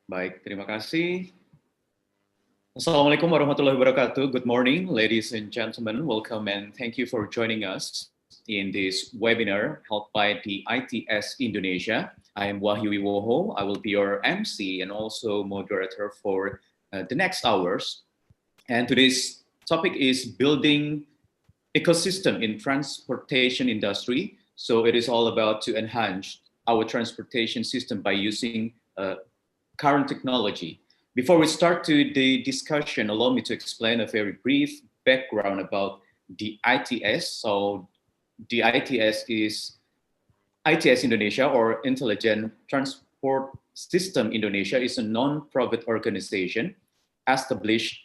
Baik, terima kasih. Assalamualaikum warahmatullahi wabarakatuh. Good morning, ladies and gentlemen. Welcome and thank you for joining us in this webinar held by the ITS Indonesia. I am Wahyu Wiwoho. I will be your MC and also moderator for the next hours. And today's topic is building ecosystem in transportation industry. So it is all about to enhance our transportation system by using current technology. Before we start to the discussion, allow me to explain a very brief background about the ITS. So the ITS is ITS Indonesia, or Intelligent Transport System Indonesia, is a non-profit organization established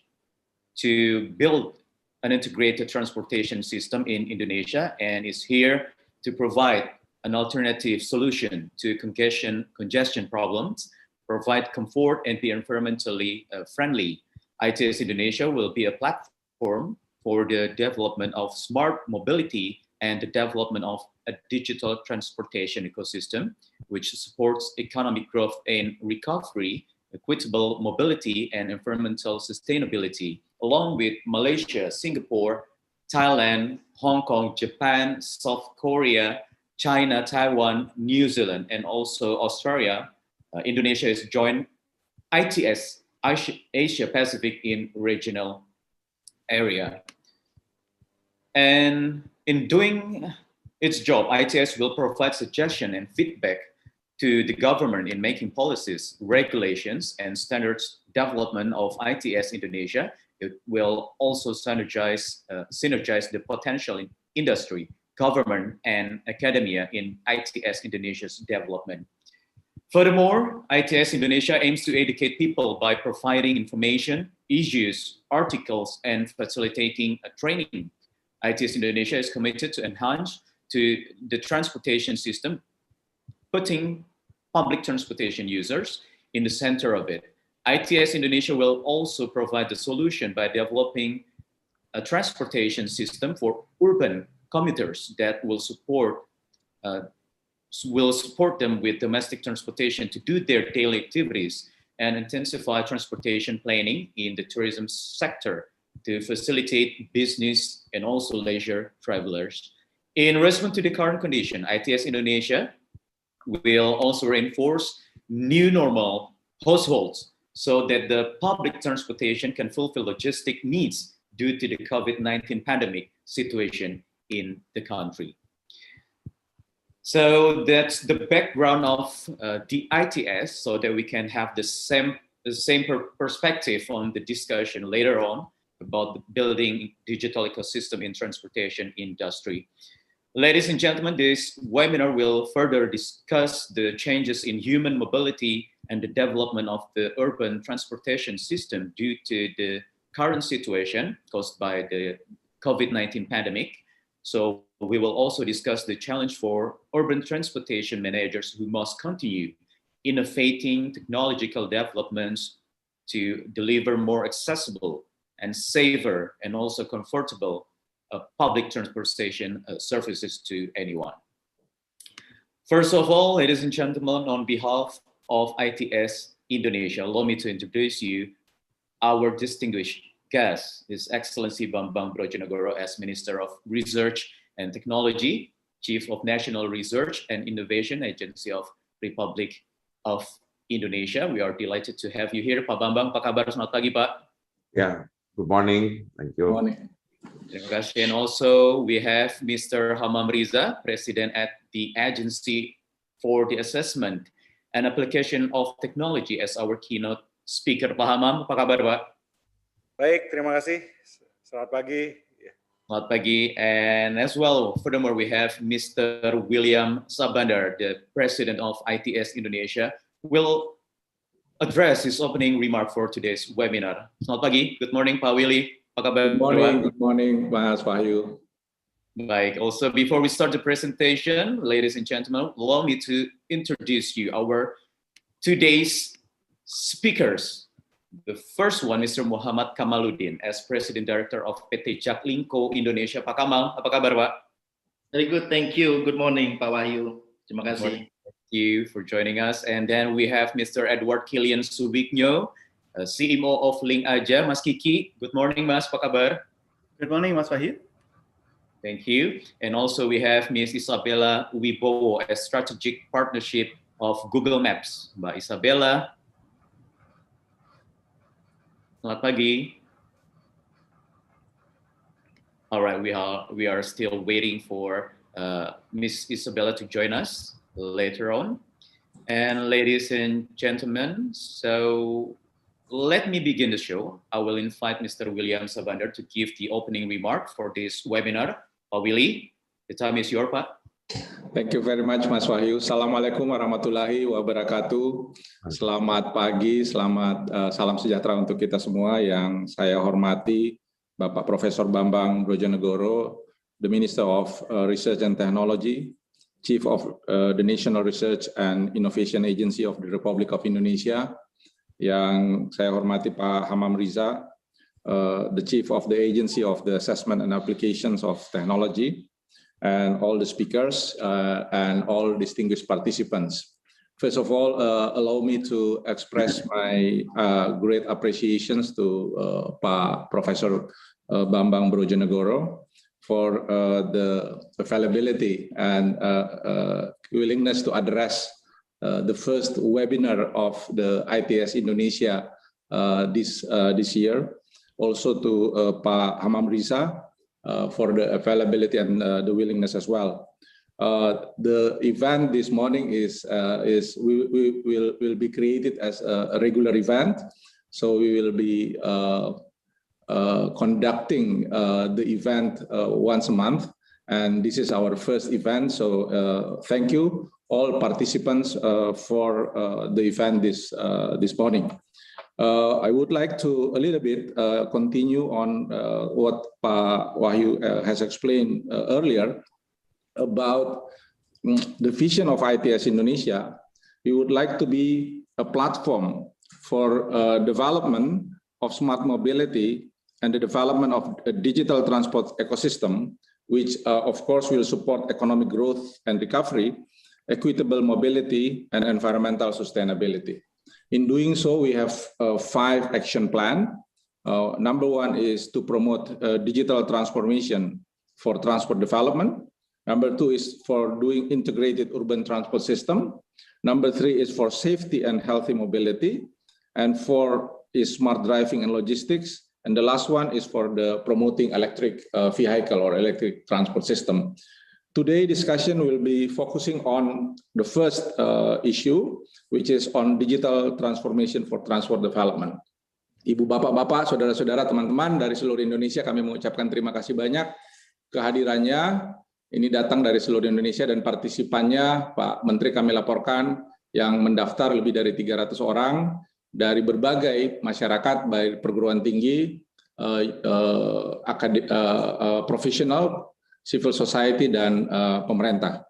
to build an integrated transportation system in Indonesia and is here to provide an alternative solution to congestion problems, provide comfort, and be environmentally friendly. ITS Indonesia will be a platform for the development of smart mobility and the development of a digital transportation ecosystem, which supports economic growth and recovery, equitable mobility, and environmental sustainability, along with Malaysia, Singapore, Thailand, Hong Kong, Japan, South Korea, China, Taiwan, New Zealand, and also Australia. Indonesia is joined ITS Asia Pacific in regional area. And in doing its job, ITS will provide suggestion and feedback to the government in making policies, regulations, and standards development of ITS Indonesia. It will also synergize the potential in industry, government, and academia in ITS Indonesia's development. Furthermore, ITS Indonesia aims to educate people by providing information, issues, articles, and facilitating training. ITS Indonesia is committed to enhance to the transportation system, putting public transportation users in the center of it. ITS Indonesia will also provide the solution by developing a transportation system for urban commuters that will support them with domestic transportation to do their daily activities and intensify transportation planning in the tourism sector to facilitate business and also leisure travelers. In response to the current condition, ITS Indonesia will also reinforce new normal households so that the public transportation can fulfill logistic needs due to the COVID-19 pandemic situation in the country. So that's the background of the ITS, so that we can have the same perspective on the discussion later on about building digital ecosystem in transportation industry. Ladies and gentlemen, this webinar will further discuss the changes in human mobility and the development of the urban transportation system due to the current situation caused by the COVID-19 pandemic. So we will also discuss the challenge for urban transportation managers who must continue innovating technological developments to deliver more accessible and safer and also comfortable public transportation services to anyone. First of all, ladies and gentlemen, on behalf of ITS Indonesia, allow me to introduce you our distinguished guest, His Excellency Bambang Brojonegoro as Minister of Research and Technology, Chief of National Research and Innovation Agency of Republic of Indonesia. We are delighted to have you here, Pak Bambang. Apa kabar? Selamat pagi, Pak. Yeah, good morning. Thank you. Good morning. Terima kasih. And also we have Mr. Hamam Riza, President at the Agency for the Assessment and Application of Technology as our keynote speaker. Pak Hamam, apa kabar, Pak? Baik, terima kasih. Selamat pagi. Selamat pagi. And as well, furthermore, we have Mr. William Sabandar, the President of ITS Indonesia, will address his opening remark for today's webinar. Selamat pagi. Good morning, Pak Willy. Apa kabar? Good morning, Mas Wahyu. Baik. Also, before we start the presentation, ladies and gentlemen, allow me to introduce you our today's speakers. The first one, Mr. Muhammad Kamaluddin, as President Director of PT Jaklingko Indonesia. Pak Kamal, apa kabar, Pak? Very good, thank you. Good morning, Pak Wahyu. Terima kasih. you for joining us. And then we have Mr. Edward Kilian Subigno, CEO of Link Aja. Mas Kiki, good morning, Mas. Apa kabar? Good morning, Mas Wahyu. Thank you. And also we have Ms. Isabella Wibowo, a strategic partnership of Google Maps. Mbak Isabella, selamat pagi. All right, we are still waiting for Ms. Isabella to join us later on. And ladies and gentlemen, so let me begin the show. I will invite Mr. William Sabandar to give the opening remark for this webinar. Pak Willy, the time is yours, Pak. Thank you very much, Mas Wahyu. Assalamualaikum warahmatullahi wabarakatuh. Selamat pagi, salam sejahtera untuk kita semua yang saya hormati, Bapak Profesor Bambang Brojonegoro, the Minister of Research and Technology, Chief of the National Research and Innovation Agency of the Republic of Indonesia, yang saya hormati Pak Hamam Riza, the Chief of the Agency of the Assessment and Applications of Technology, and all the speakers and all distinguished participants. First of all, allow me to express my great appreciations to Pak Professor Bambang Brojonegoro for the availability and willingness to address the first webinar of the ITS Indonesia this year. Also to Pak Hamam Riza for the availability and the willingness as well. The event this morning will be created as a regular event, so we will be conducting the event once a month, and this is our first event. So thank you all participants for the event this morning. I would like to a little bit continue on what Pak Wahyu has explained earlier about the vision of ITS Indonesia. We would like to be a platform for development of smart mobility and the development of a digital transport ecosystem, which of course will support economic growth and recovery, equitable mobility, and environmental sustainability. In doing so, we have 5 action plan. Number 1 is to promote digital transformation for transport development. Number 2 is for doing integrated urban transport system. Number 3 is for safety and healthy mobility. And 4 is smart driving and logistics. And the last one is for the promoting electric vehicle or electric transport system. Today discussion will be focusing on the first issue, which is on digital transformation for transport development. Ibu, bapak-bapak, saudara-saudara, teman-teman dari seluruh Indonesia, kami mengucapkan terima kasih banyak kehadirannya. Ini datang dari seluruh Indonesia dan partisipannya Pak Menteri kami laporkan yang mendaftar lebih dari 300 orang dari berbagai masyarakat, baik perguruan tinggi, profesional, civil society, dan pemerintah.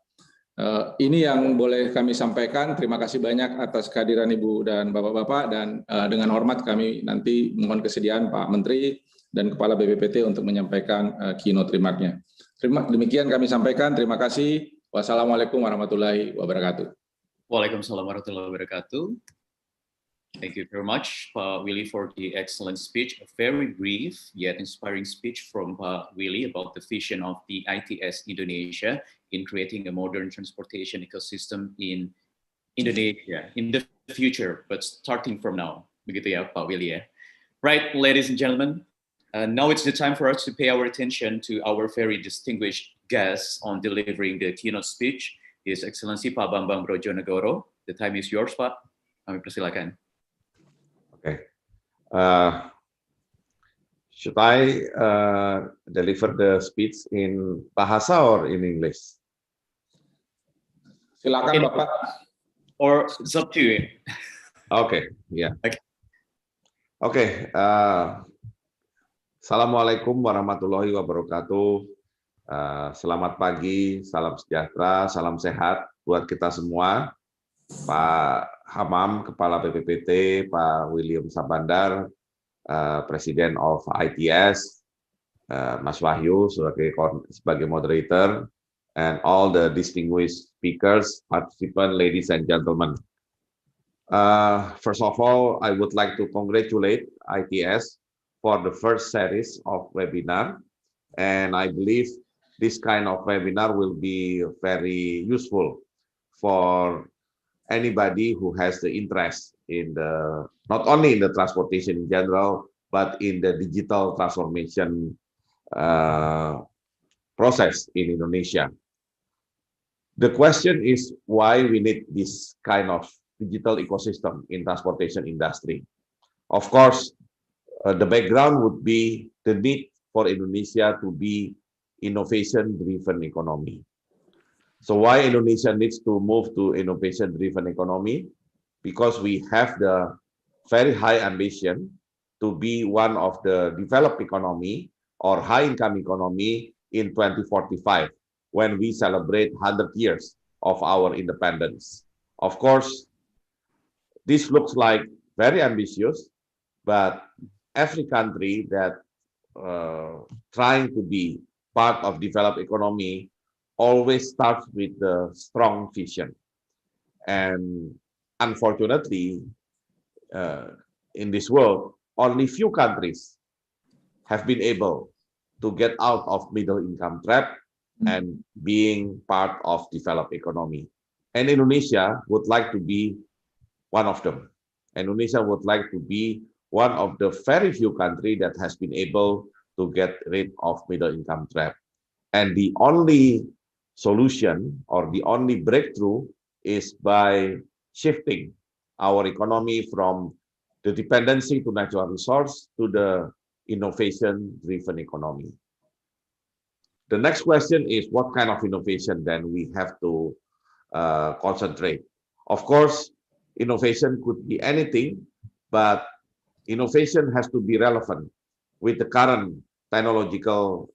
Ini yang boleh kami sampaikan. Terima kasih banyak atas kehadiran Ibu dan Bapak-Bapak, dan dengan hormat kami nanti mohon kesediaan Pak Menteri dan Kepala BPPT untuk menyampaikan keynote remark-nya. Demikian kami sampaikan. Terima kasih. Wassalamualaikum warahmatullahi wabarakatuh. Waalaikumsalam warahmatullahi wabarakatuh. Thank you very much, Pak Willy, for the excellent speech. A very brief yet inspiring speech from Pak Willy about the vision of the ITS Indonesia in creating a modern transportation ecosystem in Indonesia in the future, but starting from now. Begitu ya, Pak Willy ya. Right, ladies and gentlemen, now it's the time for us to pay our attention to our very distinguished guest on delivering the keynote speech, His Excellency Pak Bambang Brojonegoro. The time is yours, Pak. Kami persilakan. Okay. Should I deliver the speech in Bahasa or in English? Silakan Bapak. Or it's up to you. Okay, yeah. Okay. Okay. Assalamualaikum warahmatullahi wabarakatuh. Selamat pagi, salam sejahtera, salam sehat buat kita semua. Pak Hamam, Kepala BPPT, Pak William Sabandar, Presiden of ITS, Mas Wahyu sebagai moderator, and all the distinguished speakers, participants, ladies and gentlemen. First of all, I would like to congratulate ITS for the first series of webinar. And I believe this kind of webinar will be very useful for anybody who has the interest in the, not only in the transportation in general, but in the digital transformation process in Indonesia. The question is why we need this kind of digital ecosystem in transportation industry. Of course, the background would be the need for Indonesia to be innovation-driven economy. So why Indonesia needs to move to innovation-driven economy? Because we have the very high ambition to be one of the developed economy or high-income economy in 2045, when we celebrate 100 years of our independence. Of course, this looks like very ambitious, but every country that trying to be part of developed economy always starts with the strong vision. And unfortunately, in this world, only few countries have been able to get out of middle income trap and being part of developed economy. And Indonesia would like to be one of them. Indonesia would like to be one of the very few countries that has been able to get rid of middle income trap. And the only solution or the only breakthrough is by shifting our economy from the dependency to natural resource to the innovation-driven economy. The next question is what kind of innovation then we have to concentrate. Of course, innovation could be anything, but innovation has to be relevant with the current technological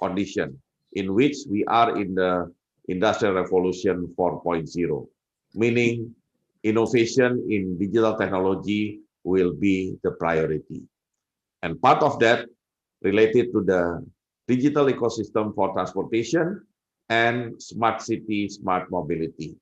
condition in which we are in the Industrial Revolution 4.0, meaning innovation in digital technology will be the priority. And part of that related to the digital ecosystem for transportation and smart city, smart mobility.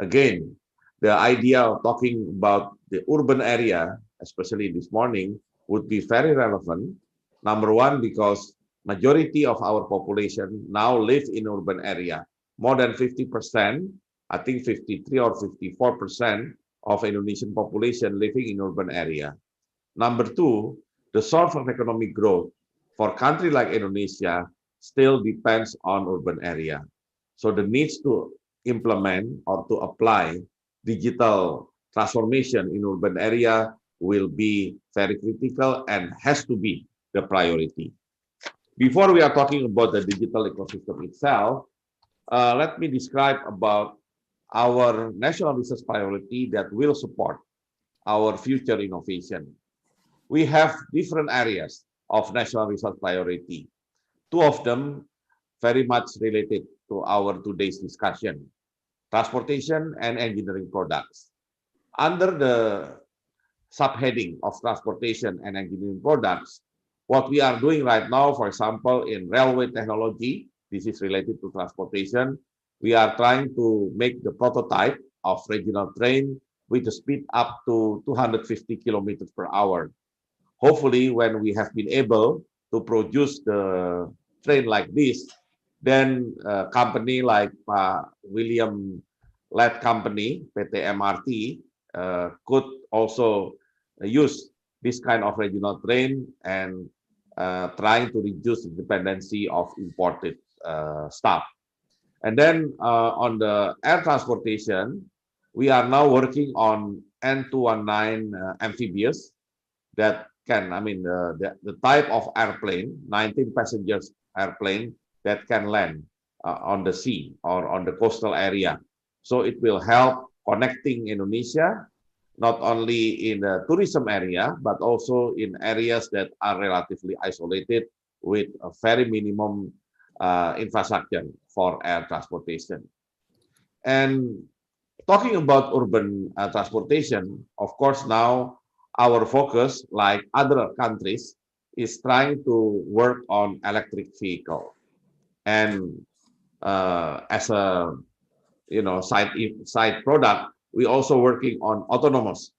Again, the idea of talking about the urban area, especially this morning, would be very relevant. Number one, because majority of our population now live in urban area. More than 50%, I think 53 or 54% of Indonesian population living in urban area. Number two, the source of economic growth for a country like Indonesia still depends on urban area. So the needs to implement or to apply digital transformation in urban area will be very critical and has to be the priority. Before we are talking about the digital ecosystem itself, let me describe about our national research priority that will support our future innovation. We have different areas of national research priority. Two of them very much related to our today's discussion, transportation and engineering products. Under the subheading of transportation and engineering products, what we are doing right now, for example, in railway technology, this is related to transportation, we are trying to make the prototype of regional train with a speed up to 250 kilometers per hour. Hopefully, when we have been able to produce the train like this, then a company like William led company, PT MRT, could also use this kind of regional train and trying to reduce the dependency of imported stuff. And then on the air transportation, we are now working on N219 amphibious that can, I mean, the type of airplane, 19 passengers airplane that can land on the sea or on the coastal area. So it will help connecting Indonesia, not only in the tourism area, but also in areas that are relatively isolated with a very minimum infrastructure for air transportation. And talking about urban transportation, of course, now our focus, like other countries, is trying to work on electric vehicle. And as a side product, we also working on autonomous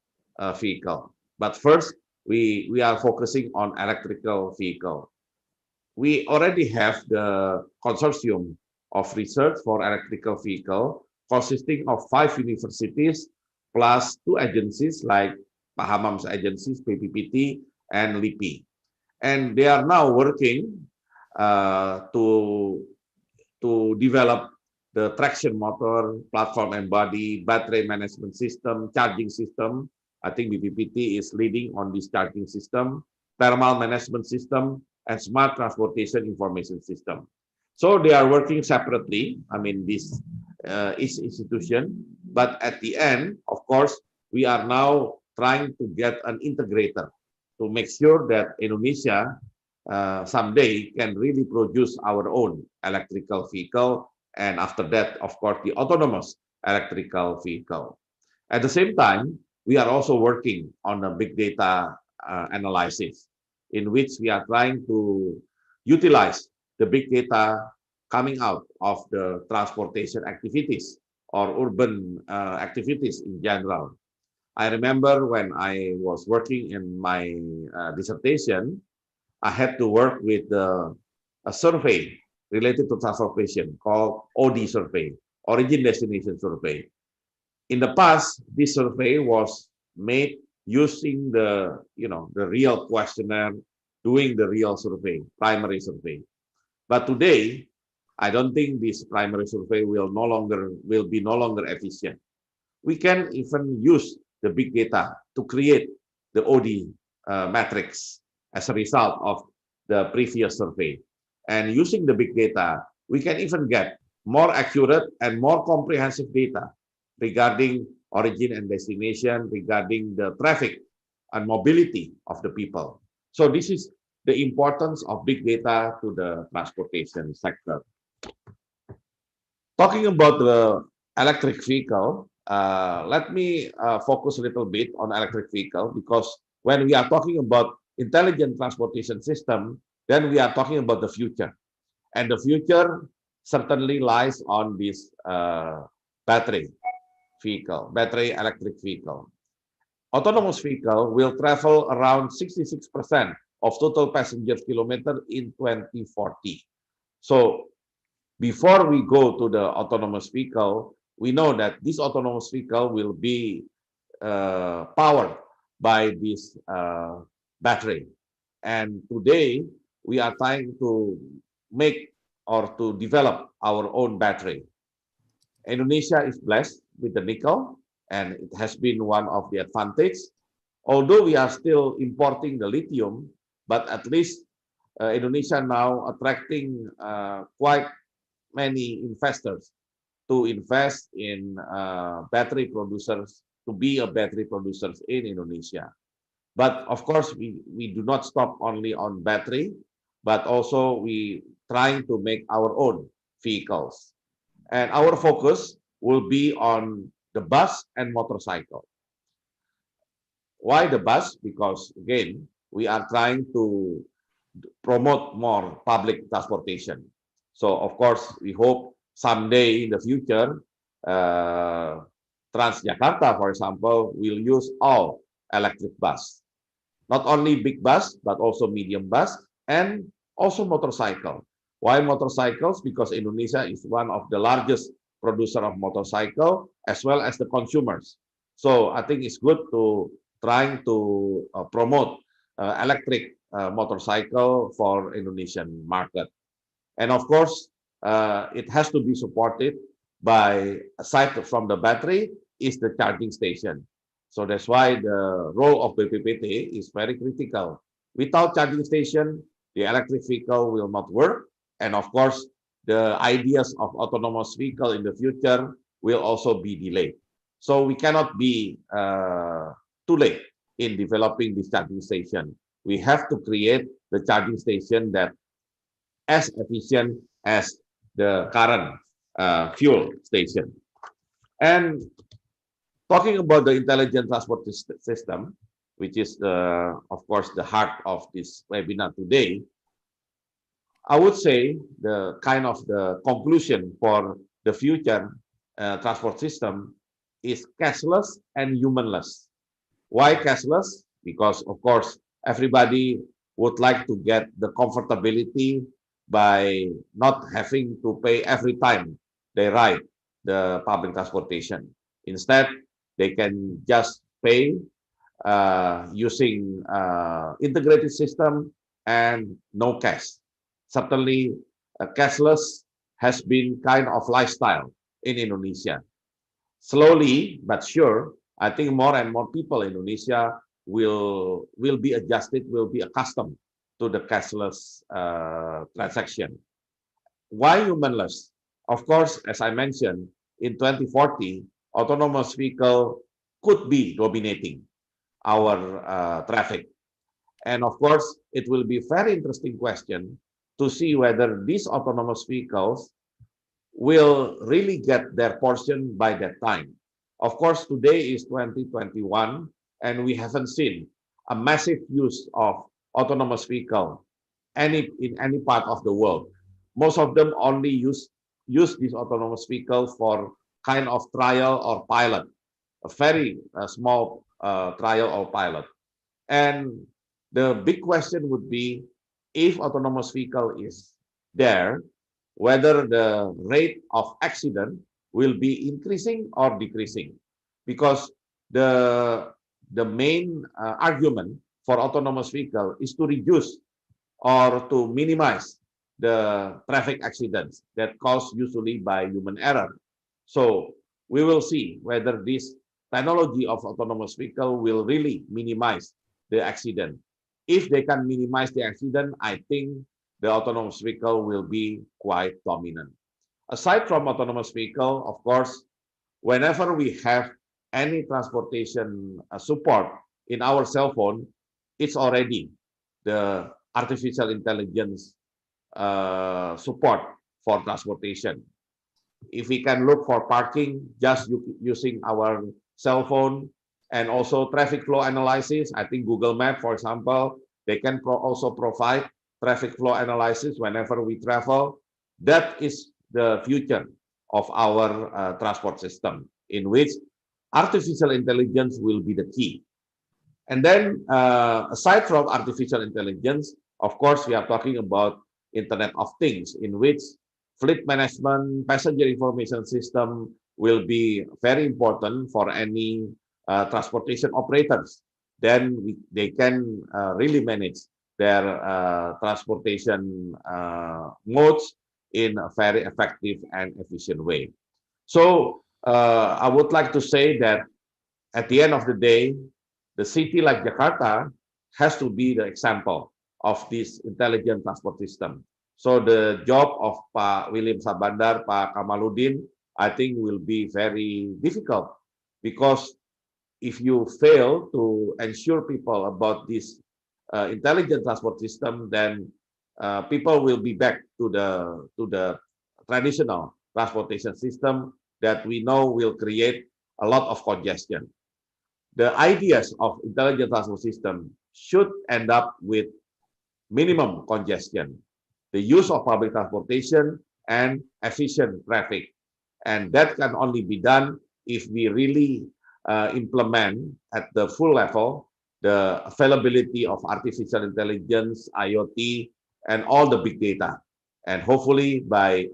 vehicle. But first, we are focusing on electrical vehicle. We already have the consortium of research for electrical vehicle consisting of 5 universities plus 2 agencies like Pak Hamam's agencies, PPPT and LIPI. And they are now working to develop the traction motor, platform and body, battery management system, charging system. I think BPPT is leading on this charging system, thermal management system, and smart transportation information system. So they are working separately. I mean, this each institution, but at the end, of course, we are now trying to get an integrator to make sure that Indonesia someday can really produce our own electrical vehicle, and after that, of course, the autonomous electrical vehicle. At the same time, we are also working on a big data analysis, in which we are trying to utilize the big data coming out of the transportation activities or urban activities in general. I remember when I was working in my dissertation, I had to work with a survey related to transportation called OD survey, origin destination survey. In the past, this survey was made using the real questionnaire, doing the real survey, primary survey. But today, I don't think this primary survey will be no longer efficient. We can even use the big data to create the OD matrix as a result of the previous survey. And using the big data, we can even get more accurate and more comprehensive data regarding origin and destination, regarding the traffic and mobility of the people. So this is the importance of big data to the transportation sector. Talking about the electric vehicle, let me focus a little bit on electric vehicle, because when we are talking about intelligent transportation system, then we are talking about the future. And the future certainly lies on this battery electric vehicle. Autonomous vehicle will travel around 66% of total passenger kilometer in 2040. So before we go to the autonomous vehicle, we know that this autonomous vehicle will be powered by this battery. And today, we are trying to make or to develop our own battery. Indonesia is blessed with the nickel, and it has been one of the advantage. Although we are still importing the lithium, but at least Indonesia now attracting quite many investors to invest in battery producers, to be a battery producers in Indonesia. But of course, we do not stop only on battery, but also we trying to make our own vehicles. And our focus will be on the bus and motorcycle. Why the bus? Because again, we are trying to promote more public transportation. So of course, we hope someday in the future, Transjakarta, for example, will use all electric bus. Not only big bus, but also medium bus and also motorcycle. Why motorcycles? Because Indonesia is one of the largest producer of motorcycle as well as the consumers. So I think it's good to trying to promote electric motorcycle for Indonesian market. And of course, it has to be supported by, aside from the battery, is the charging station. So that's why the role of BPPT is very critical. Without charging station, the electric vehicle will not work. And of course, the ideas of autonomous vehicle in the future will also be delayed. So we cannot be too late in developing this charging station. We have to create the charging station that as efficient as the current fuel station. And talking about the intelligent transport system, which is of course the heart of this webinar today, I would say the kind of the conclusion for the future transport system is cashless and humanless. Why cashless? Because of course everybody would like to get the comfortability by not having to pay every time they ride the public transportation. Instead, they can just pay using integrated system and no cash. Certainly, cashless has been kind of lifestyle in Indonesia. Slowly but sure, I think more and more people in Indonesia will be adjusted, will be accustomed to the cashless transaction. Why humanless? Of course, as I mentioned, in 2040, autonomous vehicle could be dominating our traffic. And of course, it will be very interesting question to see whether these autonomous vehicles will really get their portion by that time. Of course, today is 2021, and we haven't seen a massive use of autonomous vehicle in any part of the world. Most of them only use this autonomous vehicle for kind of trial or pilot, a very small trial or pilot. And the big question would be, if autonomous vehicle is there, whether the rate of accident will be increasing or decreasing. Because the main argument for autonomous vehicle is to reduce or to minimize the traffic accidents that caused usually by human error. So we will see whether this technology of autonomous vehicle will really minimize the accident. If they can minimize the accident, I think the autonomous vehicle will be quite dominant. Aside from autonomous vehicle, of course, whenever we have any transportation support in our cell phone, it's already the artificial intelligence support for transportation. If we can look for parking just using our cell phone, and also traffic flow analysis, I think Google Map, for example, they can also provide traffic flow analysis whenever we travel. That is the future of our transport system, in which artificial intelligence will be the key. And then aside from artificial intelligence, of course, we are talking about Internet of Things, in which fleet management, passenger information system will be very important for any transportation operators. Then they can really manage their transportation modes in a very effective and efficient way. So I would like to say that at the end of the day, the city like Jakarta has to be the example of this intelligent transport system. So the job of Pak William Sabandar, Pak Kamaludin, I think will be very difficult, because if you fail to ensure people about this intelligent transport system, then people will be back to the traditional transportation system that we know will create a lot of congestion. The ideas of intelligent transport system should end up with minimum congestion, the use of public transportation, and efficient traffic. And that can only be done if we really implement at the full level the availability of artificial intelligence, IoT, and all the big data. And hopefully by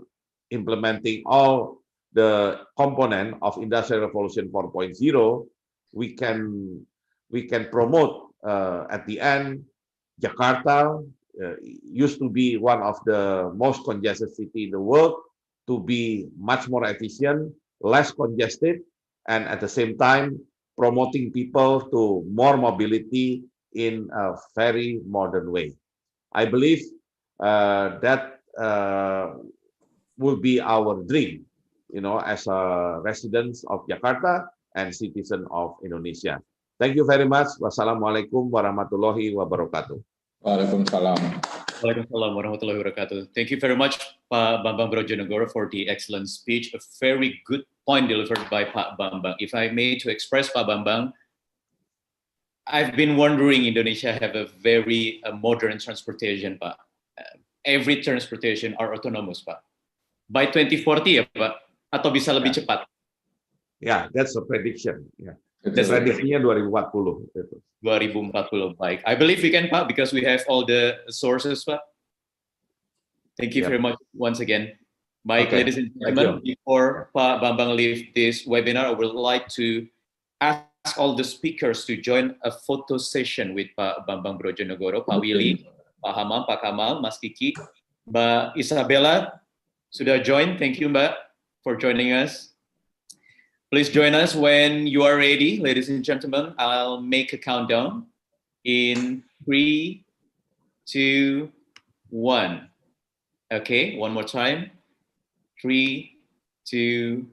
implementing all the component of Industrial Revolution 4.0, we can promote at the end Jakarta used to be one of the most congested city in the world to be much more efficient, less congested, and at the same time promoting people to more mobility in a very modern way. I believe that will be our dream, as a residents of Jakarta and citizen of Indonesia. Thank you very much. Wassalamualaikum warahmatullahi wabarakatuh. Waalaikumsalam. Waalaikumsalam warahmatullahi wabarakatuh. Thank you very much, Pak Bambang Brojonegoro, for the excellent speech. A very good point delivered by Pak Bambang. If I may to express, Pak Bambang, I've been wondering Indonesia have a very modern transportation, Pak. every transportation are autonomous, Pak. By 2040 ya, Pak? Atau bisa lebih cepat? Yeah, that's a prediction. Yeah. That's Prediksinya 2040. 2040, baik. I believe we can, Pak, because we have all the sources, Pak. Thank you very much once again. Baik, ladies and gentlemen, before Pak Bambang leave this webinar, I would like to ask all the speakers to join a photo session with Pak Bambang Brojonegoro, Pak Willy, Pak Hamam, Pak Kamal, Mas Kiki, Mbak Isabella sudah join. Thank you, Mbak, for joining us. Please join us when you are ready, ladies and gentlemen. I'll make a countdown in 3, 2, 1. Okay, one more time. 3, 2,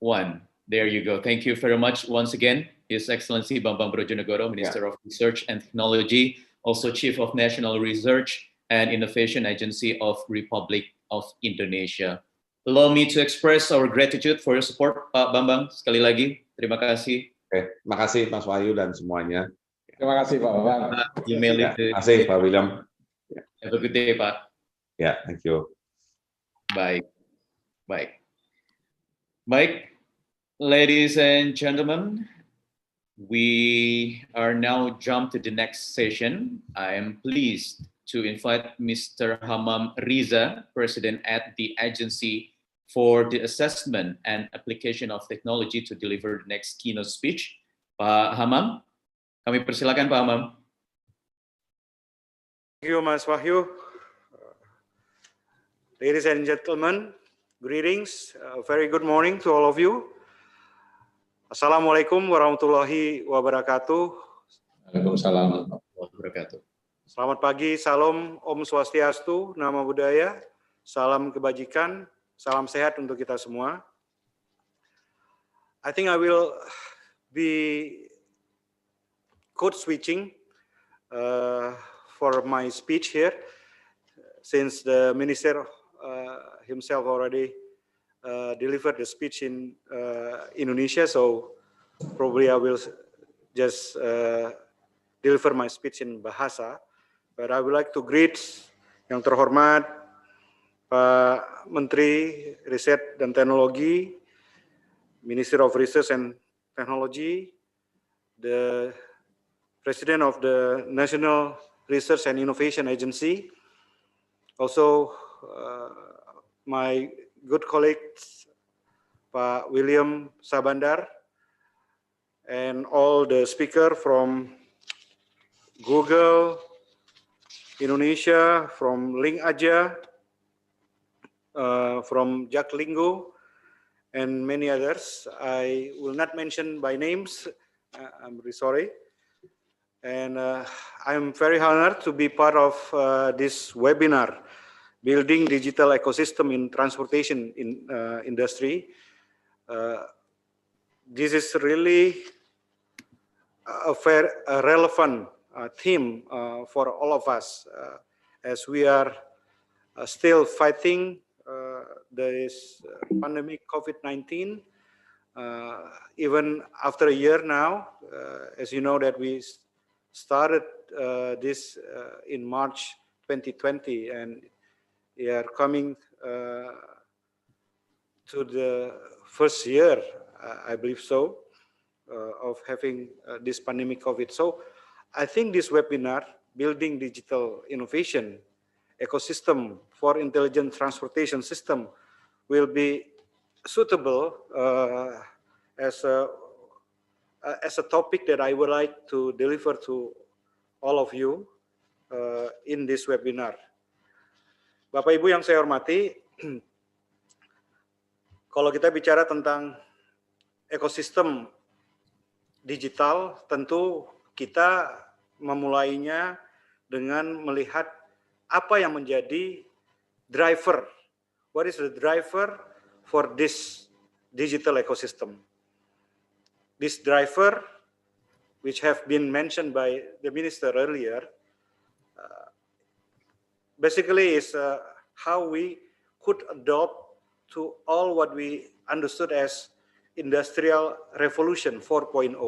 1. There you go. Thank you very much once again. His Excellency Bambang Brojonegoro, Minister of Research and Technology, also Chief of National Research and Innovation Agency of Republic of Indonesia. Allow me to express our gratitude for your support, Pak Bambang. Sekali lagi, terima kasih. Terima kasih Mas Wahyu dan semuanya. Terima kasih Pak Bambang. Terima kasih Pak William. Have a good day, Pak. Ya, thank you. Baik. Ladies and gentlemen, we are now jump to the next session. I am pleased to invite Mr. Hamam Riza, President at the Agency for the Assessment and Application of Technology, to deliver the next keynote speech. Pak Hamam, kami persilakan Pak Hamam. Thank you, Mas Wahyu. Ladies and gentlemen, greetings. Very good morning to all of you. Assalamualaikum warahmatullahi wabarakatuh. Waalaikumsalam warahmatullahi wabarakatuh. Selamat pagi, salam Om Swastiastu, Nama Budaya, salam kebajikan, salam sehat untuk kita semua. I think I will be code switching for my speech here, since the minister himself already delivered the speech in Indonesia, so probably I will just deliver my speech in Bahasa. But I would like to greet yang terhormat Pak Menteri Riset dan Teknologi, Minister of Research and Technology, the President of the National Research and Innovation Agency, also my good colleagues, Pak William Sabandar, and all the speakers from Google Indonesia, from Link Aja, from Jaklinggo, and many others. I will not mention by names. I'm really sorry. And I'm very honored to be part of this webinar, Building Digital Ecosystem in Transportation Industry. This is really a relevant theme for all of us, as we are still fighting this pandemic COVID-19. Even after a year now, as you know that we started this in March 2020, and we are coming to the first year, I believe so, of having this pandemic COVID. So I think this webinar, Building Digital Innovation Ecosystem for Intelligent Transportation System, will be suitable as a topic that I would like to deliver to all of you in this webinar. Bapak Ibu yang saya hormati, kalau kita bicara tentang ekosistem digital, tentu kita memulainya dengan melihat apa yang menjadi driver. What is the driver for this digital ecosystem? This driver, which have been mentioned by the minister earlier, basically is how we could adopt to all what we understood as Industrial Revolution 4.0.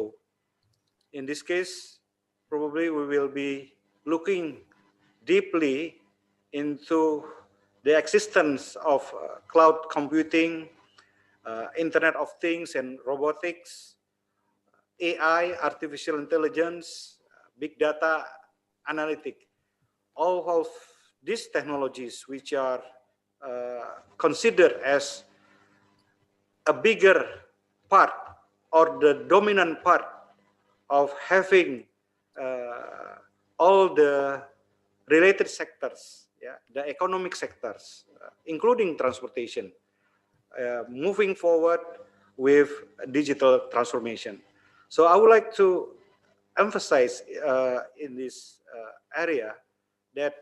In this case, probably we will be looking deeply into the existence of cloud computing, Internet of Things and robotics, AI, artificial intelligence, big data analytic. All of these technologies which are considered as a bigger part or the dominant part of having all the related sectors, the economic sectors, including transportation, moving forward with digital transformation. So I would like to emphasize in this area that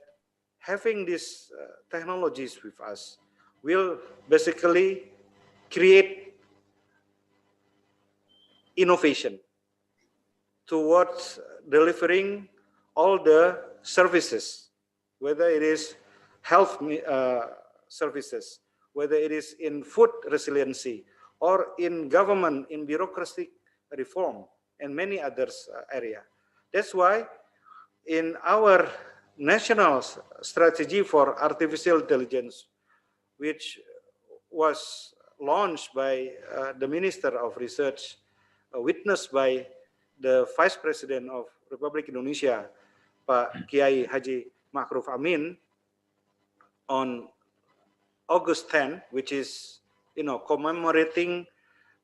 having these technologies with us will basically create innovation towards delivering all the services, whether it is health services, whether it is in food resiliency, or in government, in bureaucratic reform, and many others area. That's why in our national strategy for artificial intelligence, which was launched by the Minister of Research, witnessed by the Vice President of Republik Indonesia, Pak Kiai Haji Ma'ruf Amin, on August 10, which is commemorating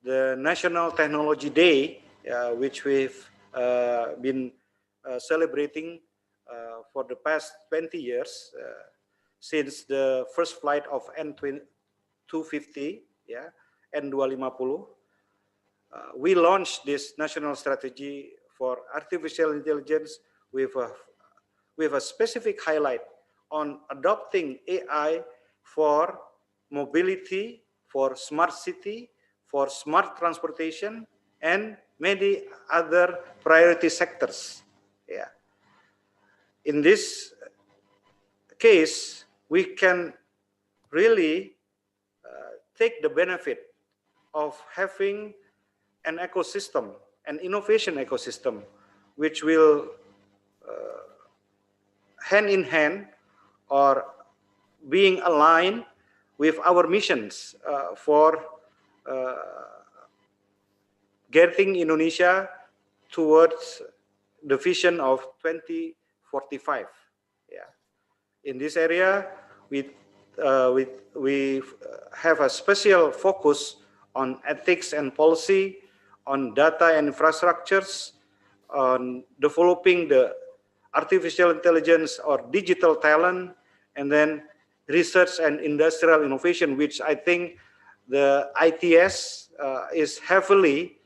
the National Technology Day, which we've been celebrating for the past 20 years since the first flight of N250, N250. We launched this national strategy for artificial intelligence with a specific highlight on adopting AI for mobility, for smart city, for smart transportation, and many other priority sectors. In this case, we can really take the benefit of having an ecosystem, an innovation ecosystem, which will hand in hand or being aligned with our missions for getting Indonesia towards the vision of 2045. In this area, we have a special focus on ethics and policy, on data and infrastructures, on developing the artificial intelligence or digital talent, and then research and industrial innovation, which I think the ITS is heavily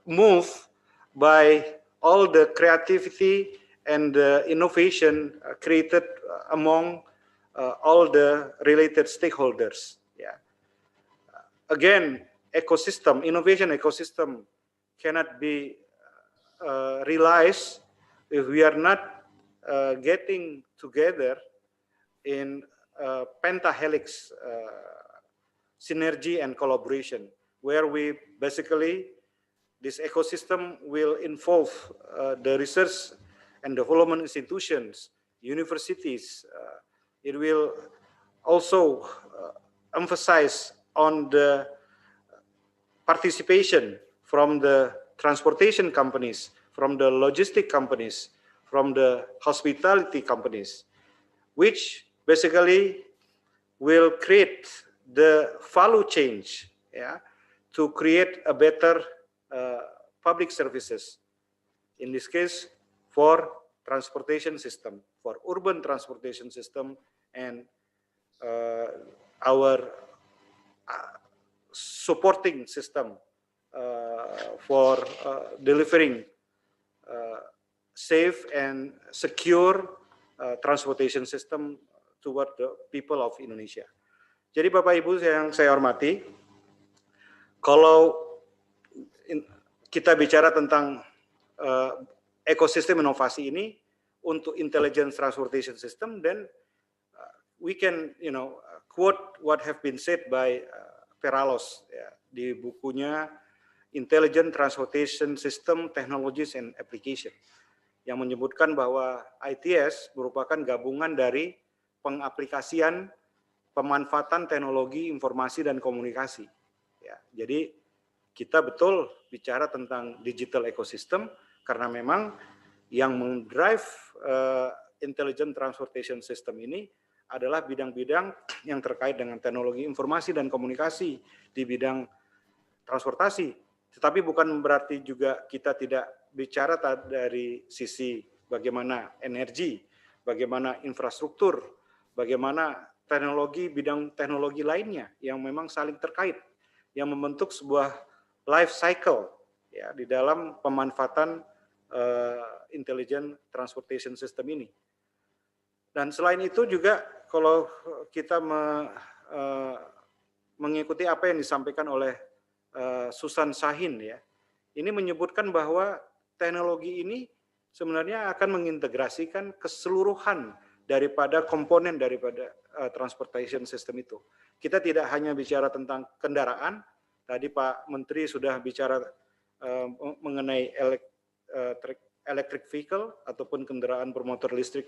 moved by all the creativity and the innovation created among all the related stakeholders. Again, innovation ecosystem cannot be realized if we are not getting together in pentahelix synergy and collaboration, where we basically, this ecosystem will involve the research and development institutions, universities. It will also emphasize on the participation from the transportation companies, from the logistic companies, from the hospitality companies, which basically will create the value change to create a better public services. In this case, for transportation system, for urban transportation system, and our supporting system for delivering safe and secure transportation system toward the people of Indonesia. Jadi Bapak Ibu yang saya hormati, kalau kita bicara tentang ekosistem inovasi ini untuk intelligence transportation system, then we can quote what have been said by Peralos di bukunya Intelligent Transportation System Technologies and Application. yang menyebutkan bahwa ITS merupakan gabungan dari pengaplikasian pemanfaatan teknologi informasi dan komunikasi. Ya, jadi kita betul bicara tentang digital ecosystem karena memang yang mendrive intelligent transportation system ini adalah bidang-bidang yang terkait dengan teknologi informasi dan komunikasi di bidang transportasi. Tetapi bukan berarti juga kita tidak bicara dari sisi bagaimana energi, bagaimana infrastruktur, bagaimana teknologi, bidang teknologi lainnya yang memang saling terkait, yang membentuk sebuah life cycle ya di dalam pemanfaatan intelligent transportation system ini. Dan selain itu juga kalau kita mengikuti apa yang disampaikan oleh Susan Sahin ya, ini menyebutkan bahwa teknologi ini sebenarnya akan mengintegrasikan keseluruhan daripada komponen daripada transportation system itu. Kita tidak hanya bicara tentang kendaraan, tadi Pak Menteri sudah bicara mengenai electric vehicle ataupun kendaraan bermotor listrik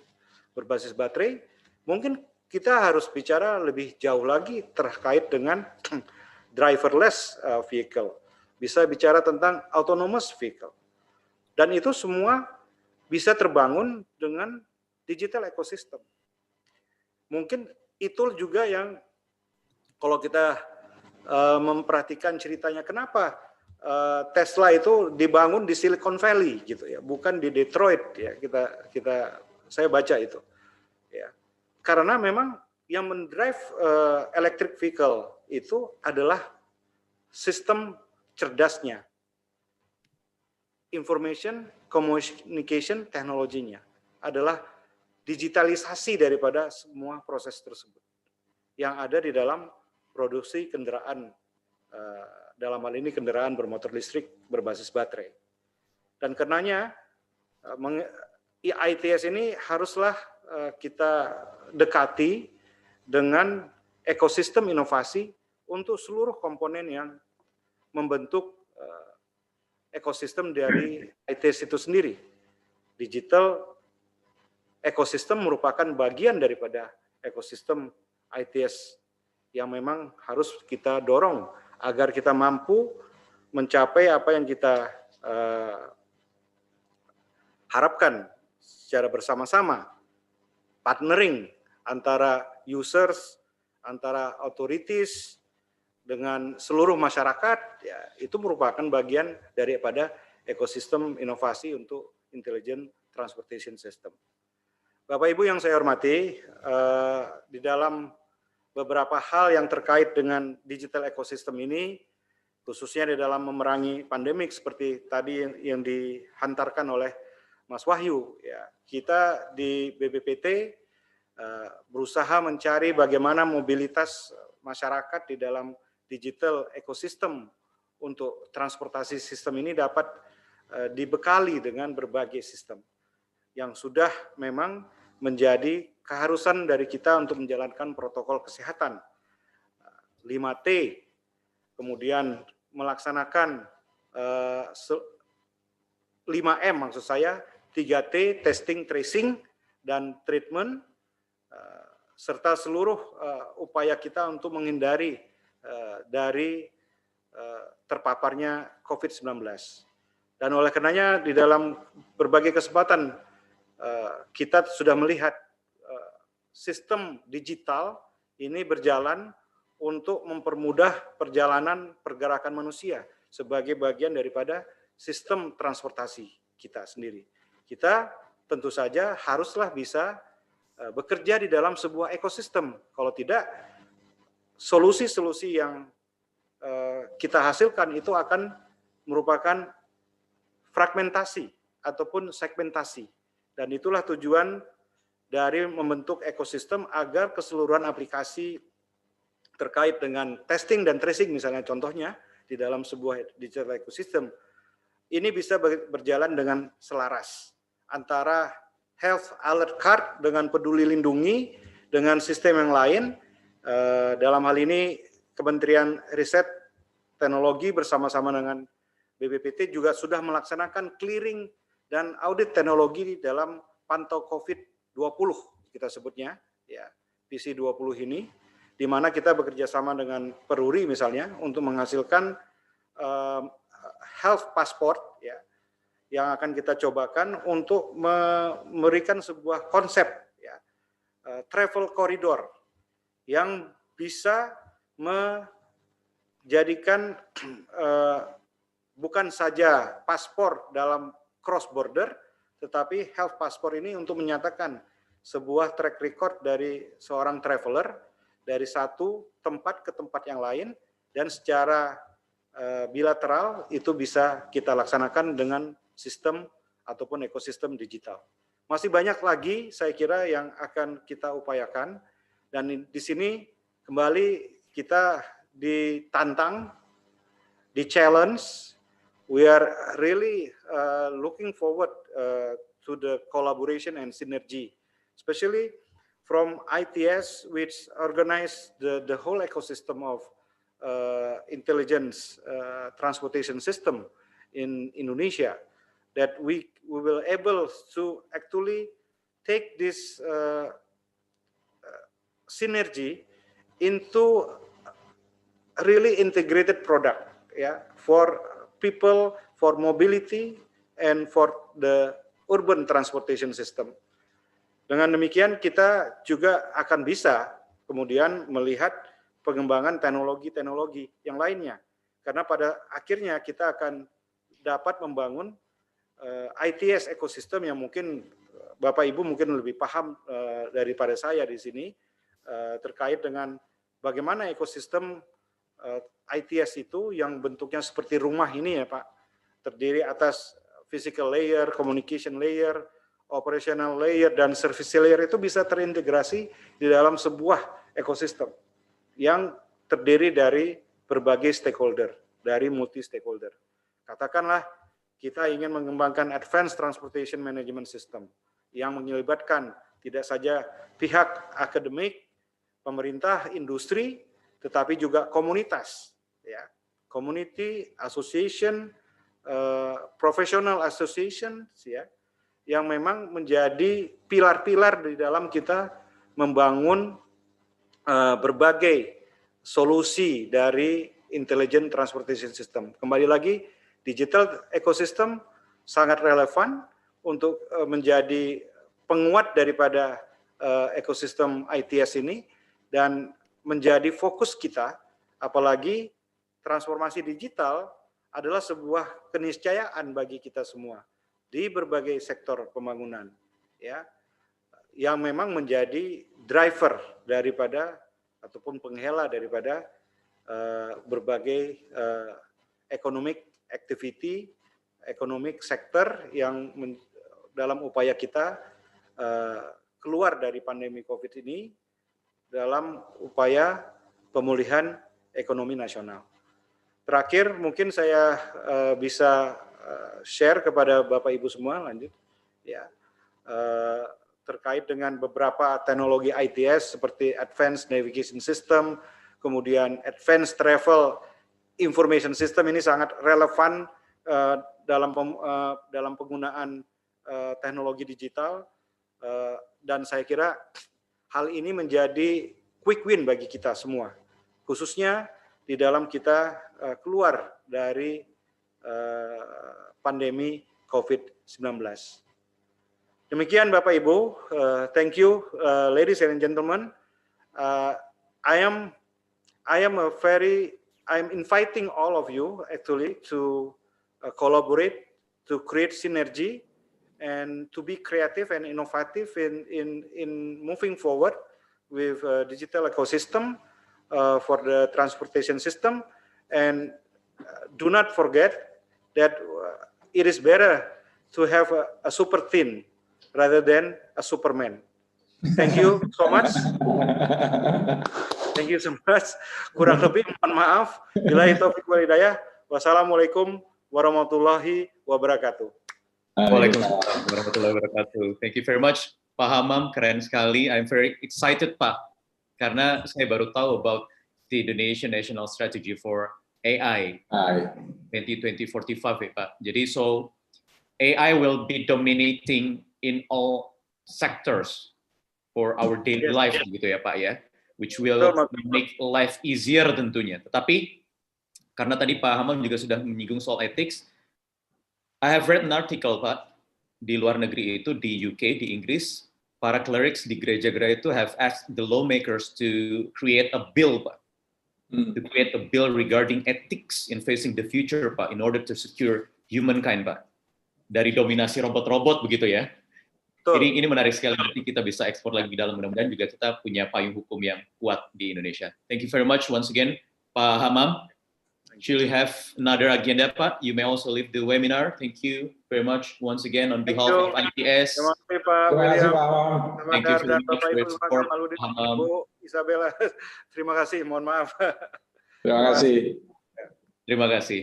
berbasis baterai, mungkin kita harus bicara lebih jauh lagi terkait dengan driverless vehicle. Bisa bicara tentang autonomous vehicle. Dan itu semua bisa terbangun dengan digital ecosystem. Mungkin itu juga yang kalau kita memperhatikan ceritanya kenapa Tesla itu dibangun di Silicon Valley gitu ya, bukan di Detroit ya. Saya baca itu. Ya. Karena memang yang mendrive electric vehicle itu adalah sistem cerdasnya, information communication teknologinya, adalah digitalisasi daripada semua proses tersebut yang ada di dalam produksi kendaraan, dalam hal ini kendaraan bermotor listrik berbasis baterai. Dan karenanya ITS ini haruslah kita dekati dengan ekosistem inovasi untuk seluruh komponen yang membentuk ekosistem dari ITS itu sendiri. Digital ekosistem merupakan bagian daripada ekosistem ITS yang memang harus kita dorong agar kita mampu mencapai apa yang kita harapkan secara bersama-sama, partnering antara users, antara authorities, dengan seluruh masyarakat, ya, itu merupakan bagian daripada ekosistem inovasi untuk intelligent transportation system. Bapak Ibu yang saya hormati, di dalam beberapa hal yang terkait dengan digital ecosystem ini, khususnya di dalam memerangi pandemik seperti tadi yang dihantarkan oleh Mas Wahyu, ya, kita di BPPT berusaha mencari bagaimana mobilitas masyarakat di dalam digital ekosistem untuk transportasi sistem ini dapat dibekali dengan berbagai sistem yang sudah memang menjadi keharusan dari kita untuk menjalankan protokol kesehatan 5T, kemudian melaksanakan 5M maksud saya, 3T, testing, tracing, dan treatment, serta seluruh upaya kita untuk menghindari dari terpaparnya COVID-19. Dan oleh karenanya di dalam berbagai kesempatan kita sudah melihat sistem digital ini berjalan untuk mempermudah perjalanan pergerakan manusia sebagai bagian daripada sistem transportasi kita sendiri. Kita tentu saja haruslah bisa bekerja di dalam sebuah ekosistem. Kalau tidak, solusi-solusi yang kita hasilkan itu akan merupakan fragmentasi ataupun segmentasi. Dan itulah tujuan dari membentuk ekosistem agar keseluruhan aplikasi terkait dengan testing dan tracing misalnya contohnya di dalam sebuah digital ekosistem ini bisa berjalan dengan selaras antara health alert card dengan peduli lindungi dengan sistem yang lain. Dalam hal ini Kementerian Riset Teknologi bersama-sama dengan BPPT juga sudah melaksanakan clearing dan audit teknologi dalam pantau COVID-20 kita sebutnya, ya PC20 ini, di mana kita bekerja sama dengan Peruri misalnya untuk menghasilkan health passport, ya, yang akan kita cobakan untuk memberikan sebuah konsep, ya, travel corridor yang bisa menjadikan bukan saja paspor dalam cross border, tetapi health passport ini untuk menyatakan sebuah track record dari seorang traveler dari satu tempat ke tempat yang lain, dan secara bilateral itu bisa kita laksanakan dengan sistem ataupun ekosistem digital. Masih banyak lagi saya kira yang akan kita upayakan, dan di sini kembali kita ditantang, di-challenge. We are really looking forward to the collaboration and synergy, especially from ITS, which organize the whole ecosystem of intelligence transportation system in Indonesia, that we will able to actually take this synergy into really integrated product, yeah, for people, for mobility, and for the urban transportation system. Dengan demikian kita juga akan bisa kemudian melihat pengembangan teknologi-teknologi yang lainnya, karena pada akhirnya kita akan dapat membangun ITS ekosistem yang mungkin Bapak Ibu mungkin lebih paham daripada saya di sini terkait dengan bagaimana ekosistem ITS itu yang bentuknya seperti rumah ini ya Pak, terdiri atas physical layer, communication layer, operational layer, dan service layer itu bisa terintegrasi di dalam sebuah ekosistem yang terdiri dari berbagai stakeholder, dari multi stakeholder. Katakanlah kita ingin mengembangkan advanced transportation management system yang melibatkan tidak saja pihak akademik, pemerintah, industri, tetapi juga komunitas, ya, community association, professional association, ya, yang memang menjadi pilar-pilar di dalam kita membangun berbagai solusi dari intelligent transportation system. Kembali lagi, digital ecosystem sangat relevan untuk menjadi penguat daripada ekosistem ITS ini, dan menjadi fokus kita, apalagi transformasi digital adalah sebuah keniscayaan bagi kita semua di berbagai sektor pembangunan, ya, yang memang menjadi driver daripada ataupun penghela daripada berbagai economic activity, economic sector yang dalam upaya kita keluar dari pandemi COVID ini dalam upaya pemulihan ekonomi nasional. Terakhir mungkin saya bisa share kepada Bapak Ibu semua, lanjut ya, terkait dengan beberapa teknologi ITS seperti Advanced Navigation System, kemudian Advanced Travel Information System. Ini sangat relevan dalam penggunaan teknologi digital, dan saya kira hal ini menjadi quick win bagi kita semua, khususnya di dalam kita keluar dari pandemi COVID-19. Demikian Bapak Ibu, thank you, ladies and gentlemen. I'm inviting all of you actually to collaborate, to create synergy, and to be creative and innovative in moving forward with digital ecosystem for the transportation system. And do not forget that it is better to have a super team rather than a Superman. Thank you so much. Thank you so much. Kurang lebih mohon maaf. Billahi taufiq wal hidayah. Wassalamualaikum warahmatullahi wabarakatuh. Waalaikumsalam warahmatullahi wabarakatuh. Thank you very much, Pak Hamam. Keren sekali. I'm very excited, Pak, karena saya baru tahu about the Indonesian National Strategy for AI 2020-45 ya, Pak. Jadi so AI will be dominating in all sectors for our daily life gitu ya Pak ya, which will make life easier tentunya. Tetapi karena tadi Pak Hamam juga sudah menyinggung soal ethics, I have read an article Pak, di luar negeri itu di UK, di Inggris, para clerics di gereja-gereja itu have asked the lawmakers to create a bill Pak, to create a bill regarding ethics in facing the future Pak, in order to secure humankind Pak, dari dominasi robot-robot begitu ya. Jadi ini menarik sekali, nanti kita bisa ekspor lagi di dalam, mudah-mudahan juga kita punya payung hukum yang kuat di Indonesia. Thank you very much once again Pak Hamam. Should we have another agenda, Pak? You may also leave the webinar. Thank you very much once again on behalf of ITS. Terima kasih Pak William. Thank you very much for your support. Bu Isabella, terima kasih. Mohon maaf. Terima kasih. Terima kasih.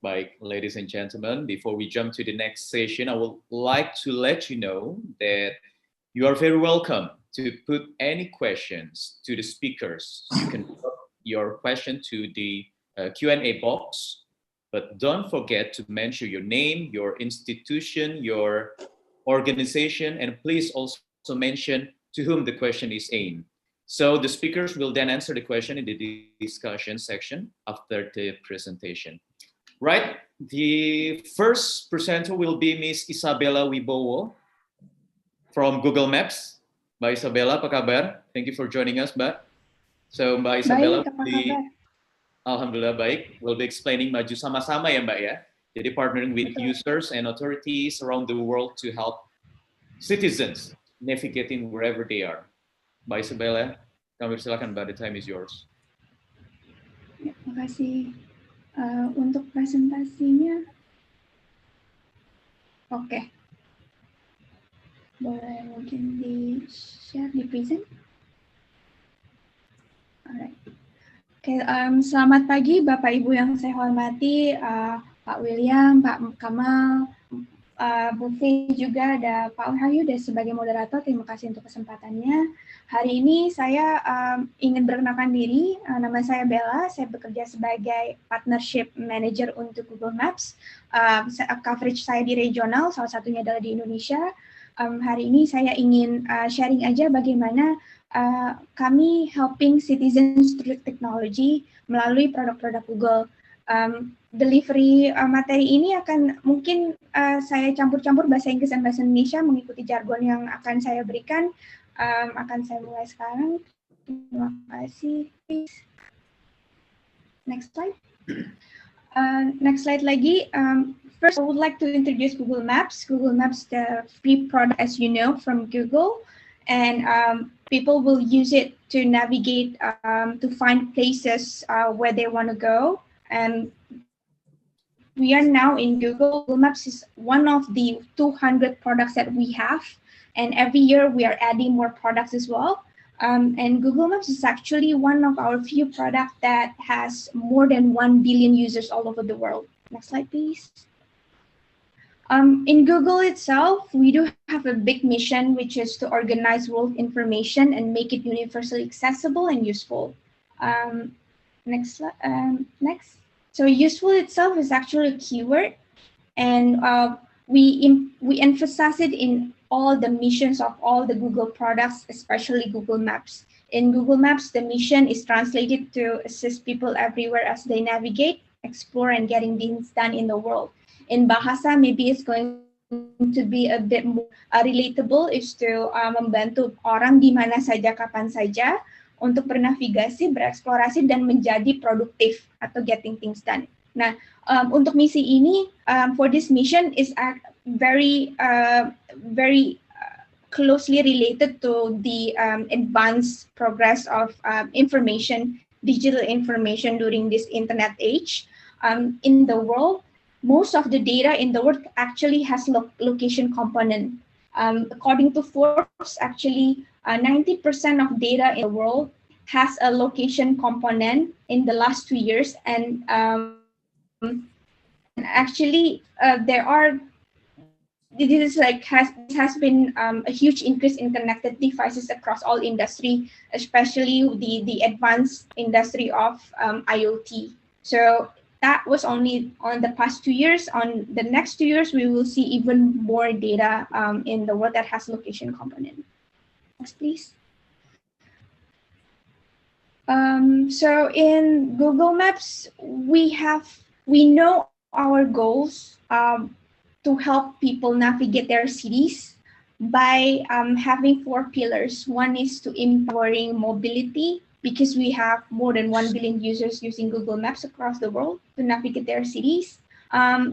Baik, ladies and gentlemen, before we jump to the next session, I would like to let you know that you are very welcome to put any questions to the speakers. You can put your question to the Q&A box, but don't forget to mention your name, your institution, your organization, and please also mention to whom the question is aimed. So the speakers will then answer the question in the discussion section after the presentation. Right, the first presenter will be Miss Isabella Wibowo from Google Maps. Mbak Isabella, apa kabar? Thank you for joining us, Mbak. So Mbak Isabella, Alhamdulillah baik. We'll be explaining maju sama-sama ya Mbak ya. Jadi partnering with users and authorities around the world to help citizens navigating wherever they are. Mbak Isabella, kami silakan Mbak, the time is yours. Terima kasih. Untuk presentasinya, oke. Boleh mungkin di-share, di-present? Alright. Oke, selamat pagi Bapak Ibu yang saya hormati, Pak William, Pak Kamal, Bu Fei juga, ada Pak Wahyu dan sebagai moderator. Terima kasih untuk kesempatannya. Hari ini saya ingin perkenalkan diri. Nama saya Bella. Saya bekerja sebagai partnership manager untuk Google Maps. Coverage saya di regional, salah satunya adalah di Indonesia. Hari ini saya ingin sharing aja bagaimana kami helping citizens through technology melalui produk-produk Google. Delivery materi ini akan mungkin saya campur-campur bahasa Inggris dan bahasa Indonesia mengikuti jargon yang akan saya berikan. Akan saya mulai sekarang. Terima kasih. Please. Next slide. Next slide lagi. First, I would like to introduce Google Maps. Google Maps, the free product, as you know, from Google, and people will use it to navigate, to find places where they want to go. And we are now in Google. Google Maps is one of the 200 products that we have, and every year we are adding more products as well. And Google Maps is actually one of our few products that has more than 1 billion users all over the world. Next slide, please. In Google itself, we do have a big mission, which is to organize world information and make it universally accessible and useful. Next slide. Next. So useful itself is actually a keyword, and we emphasize it in all the missions of all the Google products, especially Google Maps. In Google Maps, the mission is translated to assist people everywhere as they navigate, explore, and getting things done in the world. In Bahasa, maybe it's going to be a bit more relatable, is to membantu orang di mana saja, kapan saja, untuk bernavigasi, bereksplorasi, dan menjadi produktif atau getting things done. Nah, untuk misi ini, for this mission is very closely related to the advanced progress of information, digital information during this internet age. In the world, most of the data in the world actually has location component. According to Forbes, actually 90% of data in the world has a location component in the last 2 years, and actually has been a huge increase in connected devices across all industry, especially the advanced industry of IoT. So that was only on the past 2 years. On the next 2 years, we will see even more data in the world that has location component. Next, please. So in Google Maps, we know our goals to help people navigate their cities by having 4 pillars. One is to empowering mobility, because we have more than 1 billion users using Google Maps across the world to navigate their cities.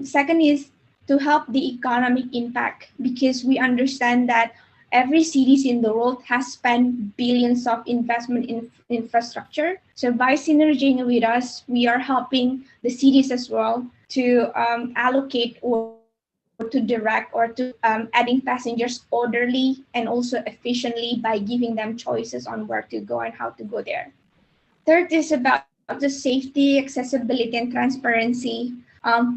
Second is to help the economic impact, because we understand that every cities in the world has spent billions of investment in infrastructure. So by synergying with us, we are helping the cities as well to allocate or to direct or to adding passengers orderly and also efficiently by giving them choices on where to go and how to go there. Third is about the safety, accessibility, and transparency.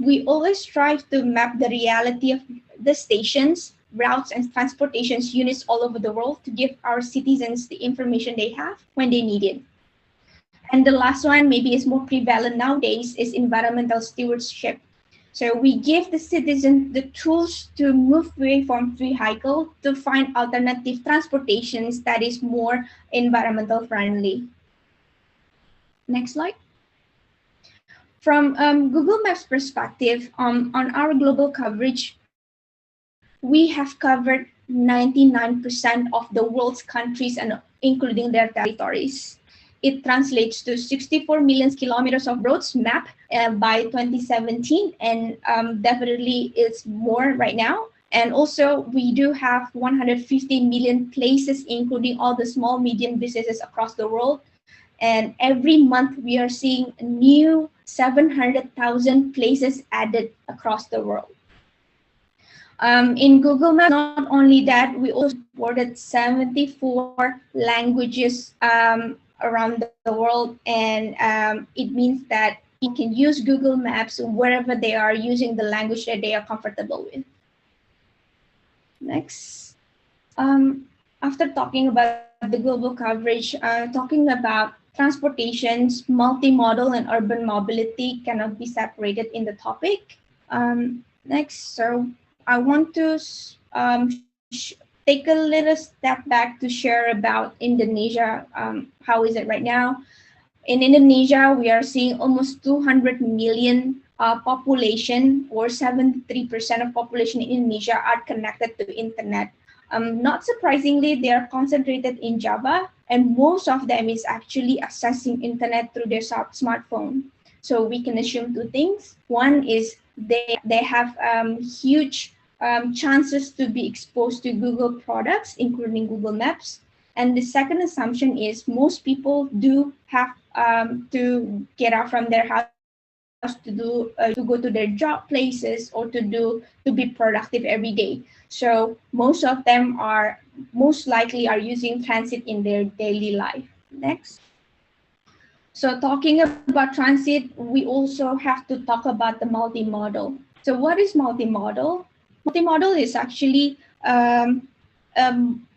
We always strive to map the reality of the stations, routes, and transportations units all over the world to give our citizens the information they have when they need it. And the last one, maybe is more prevalent nowadays, is environmental stewardship. So we give the citizens the tools to move away from vehicle to find alternative transportations that is more environmental friendly. Next slide. From Google Maps perspective, on our global coverage, we have covered 99% of the world's countries and including their territories. It translates to 64 million kilometers of roads mapped by 2017, and definitely it's more right now. And also we do have 150 million places, including all the small, medium businesses across the world. And every month we are seeing new 700,000 places added across the world. In Google Maps, not only that, we also supported 74 languages around the world, and it means that you can use Google Maps wherever they are using the language that they are comfortable with. Next. After talking about the global coverage, talking about transportations, multimodal and urban mobility cannot be separated in the topic. Next, so I want to take a little step back to share about Indonesia. How is it right now? In Indonesia, we are seeing almost 200 million population, or 73% of population in Indonesia are connected to internet. Not surprisingly, they are concentrated in Java, and most of them is actually accessing internet through their smartphone. So we can assume two things. One is they have huge chances to be exposed to Google products, including Google Maps. And the second assumption is most people do have to get out from their house to go to their job places or to be productive every day. So most of them are most likely are using transit in their daily life. Next. So talking about transit, we also have to talk about the multimodal. So what is multimodal? Multimodal is actually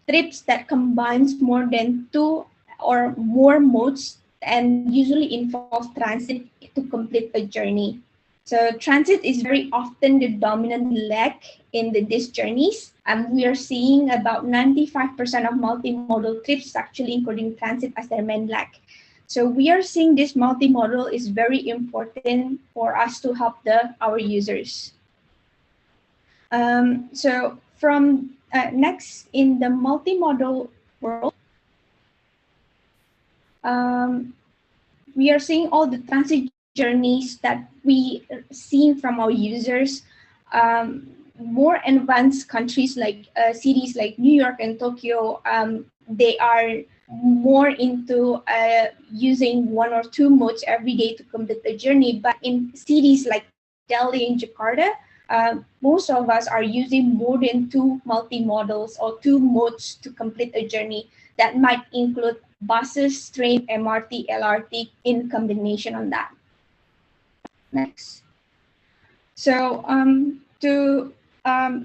trips that combines more than 2 or more modes and usually involve transit to complete a journey. So transit is very often the dominant leg in these journeys. And we are seeing about 95% of multimodal trips actually including transit as their main leg. So we are seeing this multimodal is very important for us to help our users. So from next, in the multimodal world, we are seeing all the transit journeys that we see from our users. More advanced countries like cities like New York and Tokyo, they are more into using 1 or 2 modes every day to complete the journey. But in cities like Delhi and Jakarta, most of us are using more than 2 multimodals or 2 modes to complete a journey. That might include buses, train, MRT, LRT in combination on that. Next. So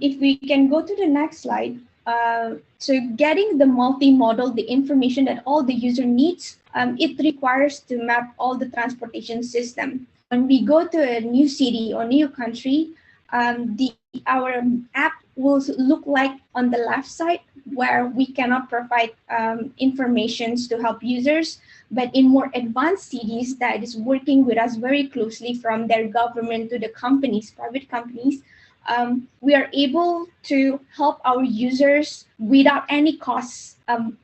if we can go to the next slide. So getting the multimodal, the information that all the user needs, it requires to map all the transportation system. when we go to a new city or new country, our app will look like on the left side where we cannot provide informations to help users, but in more advanced cities that is working with us very closely from their government to the companies, private companies, we are able to help our users without any costs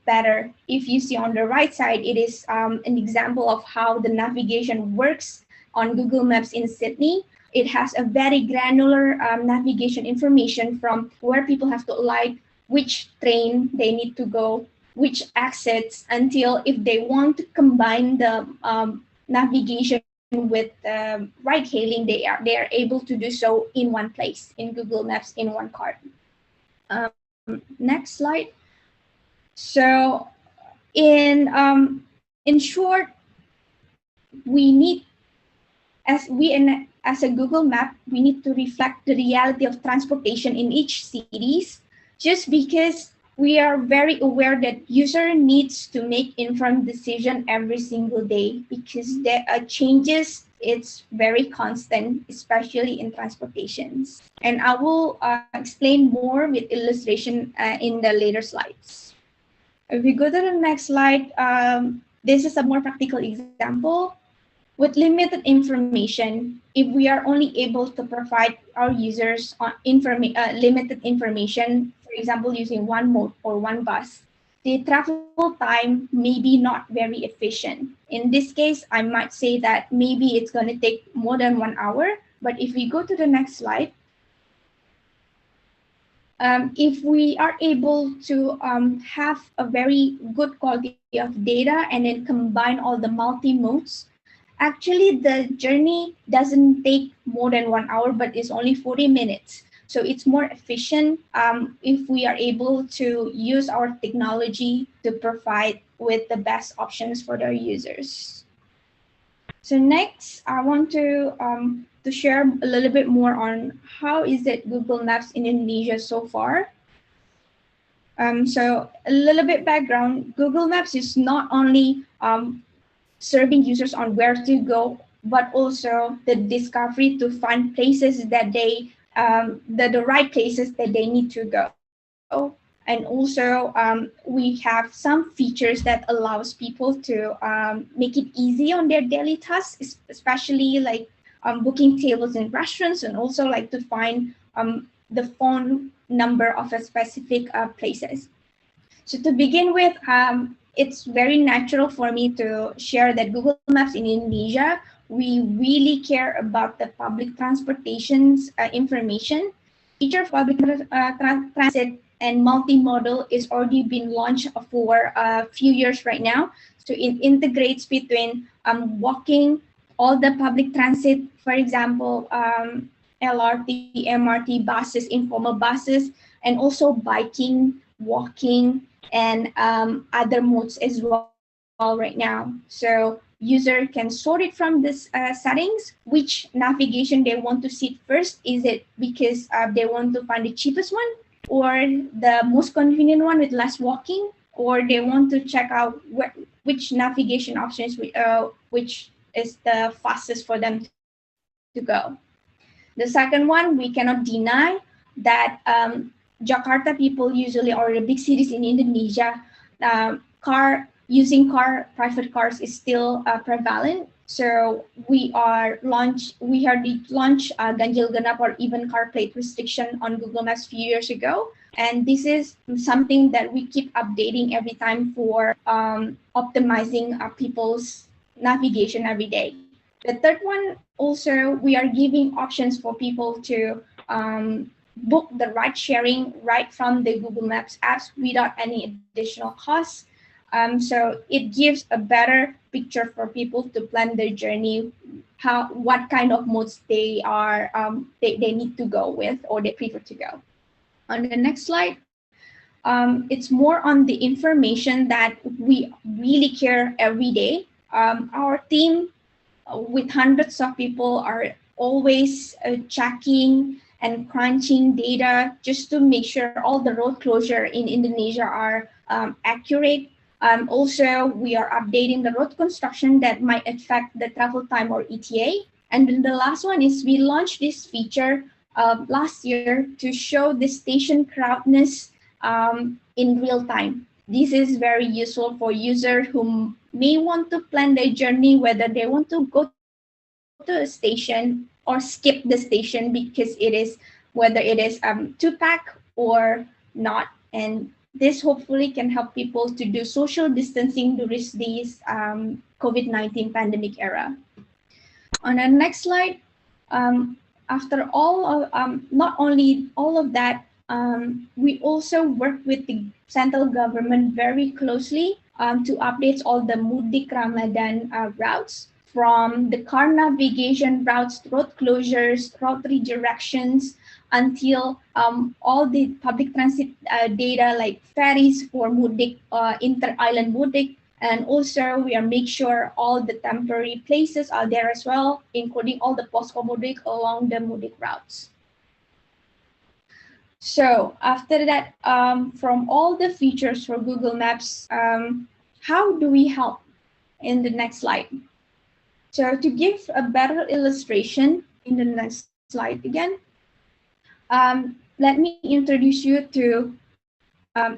better. If you see on the right side, it is an example of how the navigation works on Google Maps in Sydney. It has a very granular navigation information from where people have to alight, which train they need to go, which exits, until if they want to combine the navigation with ride hailing, they are able to do so in one place in Google Maps in one cart. Next slide. So in short, we need, as a Google Map, we need to reflect the reality of transportation in each cities, just because we are very aware that user needs to make informed decision every single day, because there are changes. It's very constant, especially in transportations. And I will explain more with illustration in the later slides. If we go to the next slide, this is a more practical example. With limited information, if we are only able to provide our users limited information, for example, using one mode or one bus, the travel time may be not very efficient. In this case, I might say that maybe it's going to take more than 1 hour. But if we go to the next slide, if we are able to have a very good quality of data and then combine all the multi-modes, actually the journey doesn't take more than 1 hour, but it's only 40 minutes. So it's more efficient if we are able to use our technology to provide with the best options for their users. So next, I want to share a little bit more on how is it Google Maps in Indonesia so far. So a little bit background, Google Maps is not only serving users on where to go, but also the discovery to find places that they, the right places that they need to go. And also we have some features that allows people to make it easy on their daily tasks, especially like booking tables in restaurants, and also like to find the phone number of a specific places. So to begin with, it's very natural for me to share that Google Maps in Indonesia, we really care about the public transportation's information. Feature of public transit and multimodal is already been launched for a few years right now. So it integrates between walking, all the public transit, for example, LRT, MRT, buses, informal buses, and also biking, walking, and other modes as well right now. So user can sort it from this settings, which navigation they want to see first. Is it because they want to find the cheapest one, or the most convenient one with less walking, or they want to check out which navigation options which is the fastest for them to go. The second one, we cannot deny that Jakarta people usually, or the big cities in Indonesia, private cars is still prevalent. So we already launched Ganjil Genap, or even car plate restriction, on Google Maps a few years ago. And this is something that we keep updating every time for optimizing people's navigation every day. The third one, also, we are giving options for people to book the ride sharing right from the Google Maps apps without any additional costs. So it gives a better picture for people to plan their journey, what kind of modes they are they need to go with, or they prefer to go. On the next slide, it's more on the information that we really care every day. Our team with hundreds of people are always checking and crunching data just to make sure all the road closure in Indonesia are accurate. Also, we are updating the road construction that might affect the travel time, or ETA. And then the last one is we launched this feature last year to show the station crowdness in real time. This is very useful for users who may want to plan their journey, whether they want to go to a station or skip the station because whether it is too packed or not. And this hopefully can help people to do social distancing during this COVID-19 pandemic era. On the next slide, after all of, not only all of that, we also work with the central government very closely to update all the Mudik Ramadan routes, from the car navigation routes, road closures, route redirections, until all the public transit data like ferries for Mudik, inter-island Mudik. And also we are make sure all the temporary places are there as well, including all the posko Mudik along the Mudik routes. So after that, from all the features for Google Maps, how do we help in the next slide? So to give a better illustration in the next slide again, let me introduce you to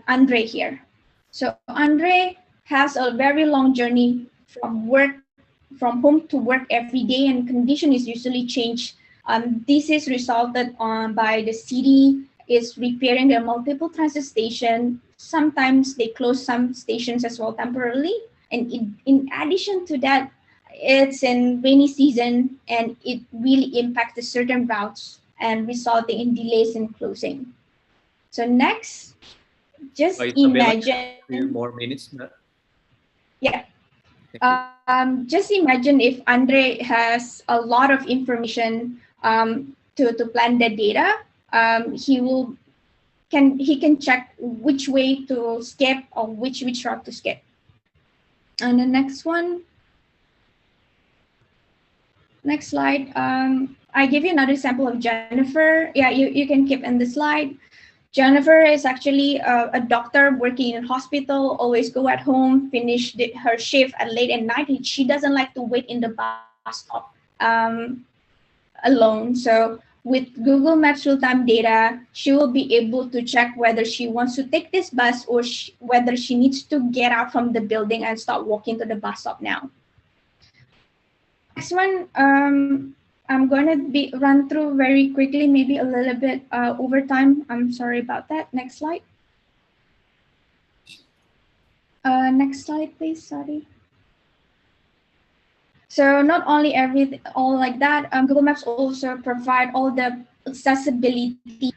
Andre here. So Andre has a very long journey from home to work every day, and condition is usually changed. This is resulted by the city is repairing their multiple transit station. Sometimes they close some stations as well temporarily. And in addition to that, it's in rainy season and it really impacts the certain routes and resulting in delays in closing. So next, just imagine. A few more minutes. Yeah. Just imagine if Andre has a lot of information to plan the data. He can check which way to skip or which route to skip. And the next one. Next slide. I give you another sample of Jennifer. Yeah, you can keep in the slide. Jennifer is actually a doctor working in a hospital, always go at home, finish her shift at late at night. She doesn't like to wait in the bus stop alone. So with Google Maps real-time data, she will be able to check whether she wants to take this bus or whether she needs to get out from the building and start walking to the bus stop now. Next one, I'm going to run through very quickly, maybe a little bit over time. I'm sorry about that. Next slide. Next slide, please. Sorry. So not only all like that, Google Maps also provide all the accessibility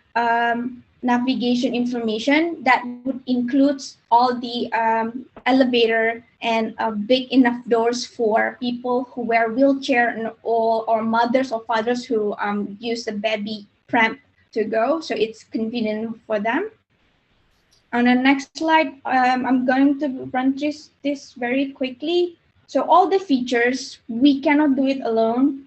navigation information that would include all the elevator and big enough doors for people who wear wheelchair or mothers or fathers who use the baby pram to go. So it's convenient for them. On the next slide, I'm going to run through this very quickly. So all the features, we cannot do it alone.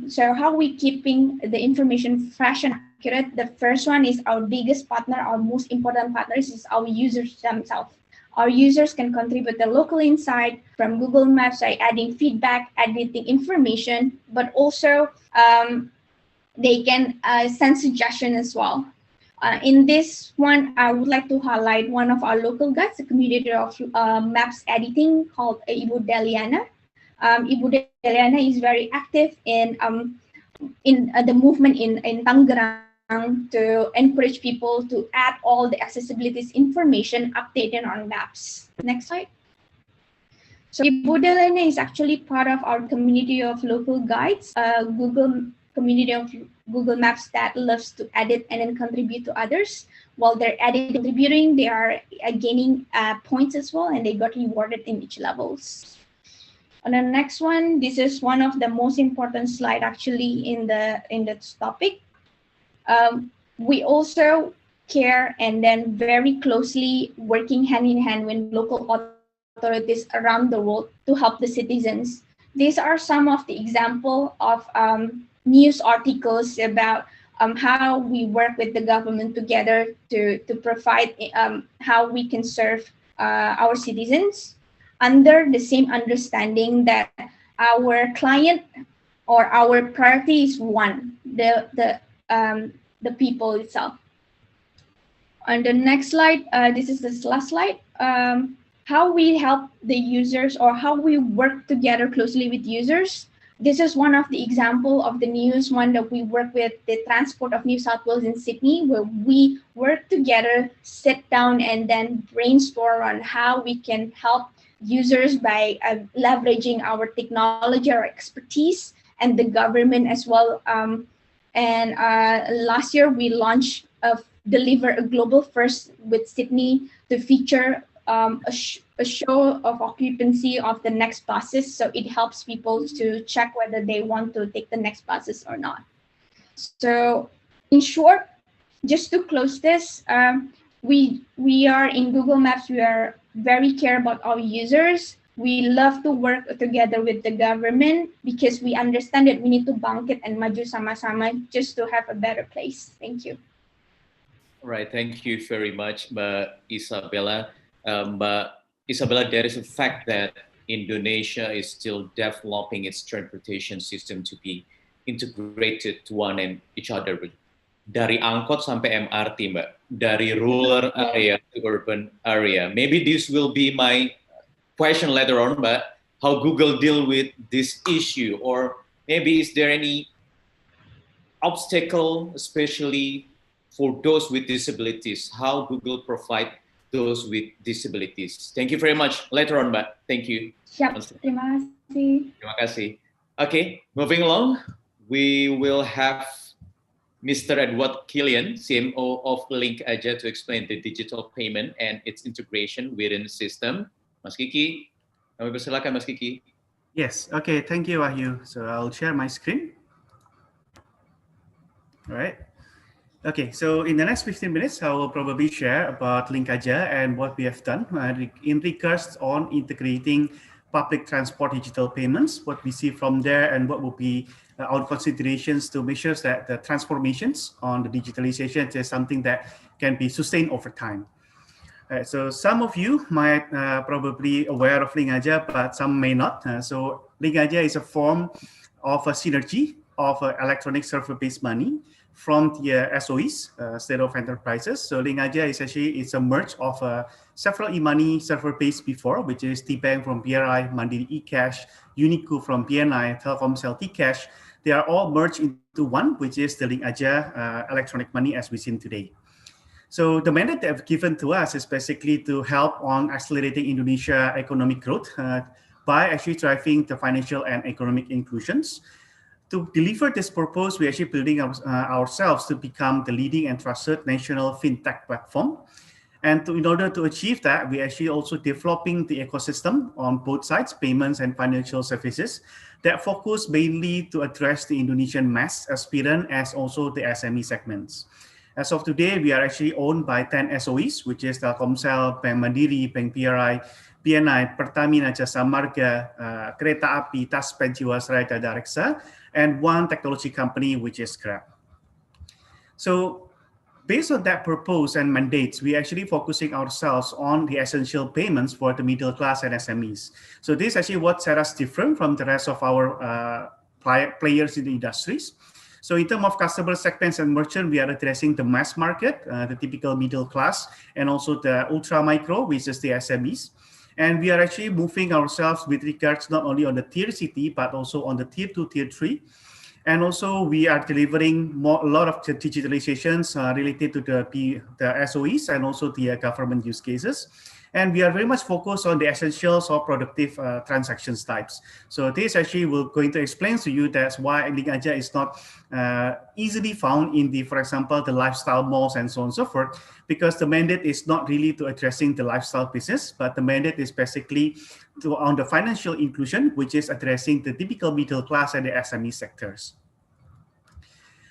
So how we keeping the information fresh and accurate? The first one is our biggest partner, our most important partners is our users themselves. Our users can contribute the local insight from Google Maps by adding feedback, editing information, but also they can send suggestions as well. In this one, I would like to highlight one of our local guides, the community of maps editing called Ibu Deliana. Ibu Deliana is very active in the movement in Tangerang to encourage people to add all the accessibility information updated on maps. Next slide. So Ibu Deliana is actually part of our community of local guides, community of Google Maps that loves to edit and then contribute to others. While they're editing, contributing, they are gaining points as well, and they got rewarded in each levels. On the next one, this is one of the most important slide actually in this topic. We also care and then very closely working hand in hand with local authorities around the world to help the citizens. These are some of the example of news articles about how we work with the government together to provide how we can serve our citizens under the same understanding that our client or our priority is one, the people itself. On the next slide, this is the last slide. How we help the users, or how we work together closely with users. This is one of the example of the newest one that we work with the Transport of New South Wales in Sydney, where we work together, sit down, and then brainstorm on how we can help users by leveraging our technology, our expertise, and the government as well. Last year we launched deliver a global first with Sydney to feature a show of occupancy of the next buses. So it helps people to check whether they want to take the next buses or not. So in short, just to close this, we are in Google Maps, we are very care about our users. We love to work together with the government because we understand that we need to bangkit and maju sama-sama just to have a better place. Thank you. All right, thank you very much, Mbak Isabella. Mbak Isabella, there is a fact that Indonesia is still developing its transportation system to be integrated to one and each other. Dari angkot sampai MRT, Mbak. Dari rural area to urban area. Maybe this will be my question later on, but how Google deal with this issue, or maybe is there any obstacle, especially for those with disabilities, how Google provide those with disabilities. Thank you very much. Later on, Mbak. Thank you. Siap, terima kasih. Terima kasih. Okay, moving along, we will have Mr. Edward Killian, CMO of Link Aja, to explain the digital payment and its integration within the system. Mas Kiki, kami persilakan Mas Kiki. Yes, okay, thank you, Wahyu. So I'll share my screen. All right. Okay, so in the next 15 minutes, I will probably share about Link Aja and what we have done in regards on integrating public transport digital payments, what we see from there, and what will be our considerations to make sure that the transformations on the digitalization is something that can be sustained over time. So some of you might probably aware of Link Aja, but some may not. So Link Aja is a form of a synergy of electronic server-based money from the SOEs, state-owned enterprises. So Link Aja is actually it's a merge of several e-money server-based before, which is T-Bank from BRI, Mandiri eCash, Uniku from BNI, Telkomsel T-Cash. They are all merged into one, which is the Link Aja electronic money as we see today. So the mandate they've given to us is basically to help on accelerating Indonesia economic growth by actually driving the financial and economic inclusions. To deliver this purpose, we're actually building ourselves to become the leading and trusted national fintech platform. And in order to achieve that, we're actually also developing the ecosystem on both sides, payments and financial services, that focus mainly to address the Indonesian mass aspirant as also the SME segments. As of today, we are actually owned by 10 SOEs, which is Telkomsel, Bank Mandiri, Bank BRI, BNI, Pertamina, Jasa Marga, Kereta Api, Taspen, Jiwasraya, Dana Reksa, and one technology company, which is Grab. So based on that purpose and mandates, we actually focusing ourselves on the essential payments for the middle class and SMEs. So this is actually what set us different from the rest of our players in the industries. So in terms of customer segments and merchant, we are addressing the mass market, the typical middle class, and also the ultra micro, which is the SMEs. And we are actually moving ourselves with regards not only on the tier city, but also on the tier 2, tier 3. And also we are delivering a lot of digitalizations related to the SOEs and also the government use cases. And we are very much focused on the essentials of productive transactions types. So this actually will going to explain to you that's why Link Aja is not easily found in the, for example, the lifestyle malls and so on and so forth, because the mandate is not really to addressing the lifestyle business, but the mandate is basically on the financial inclusion, which is addressing the typical middle class and the SME sectors.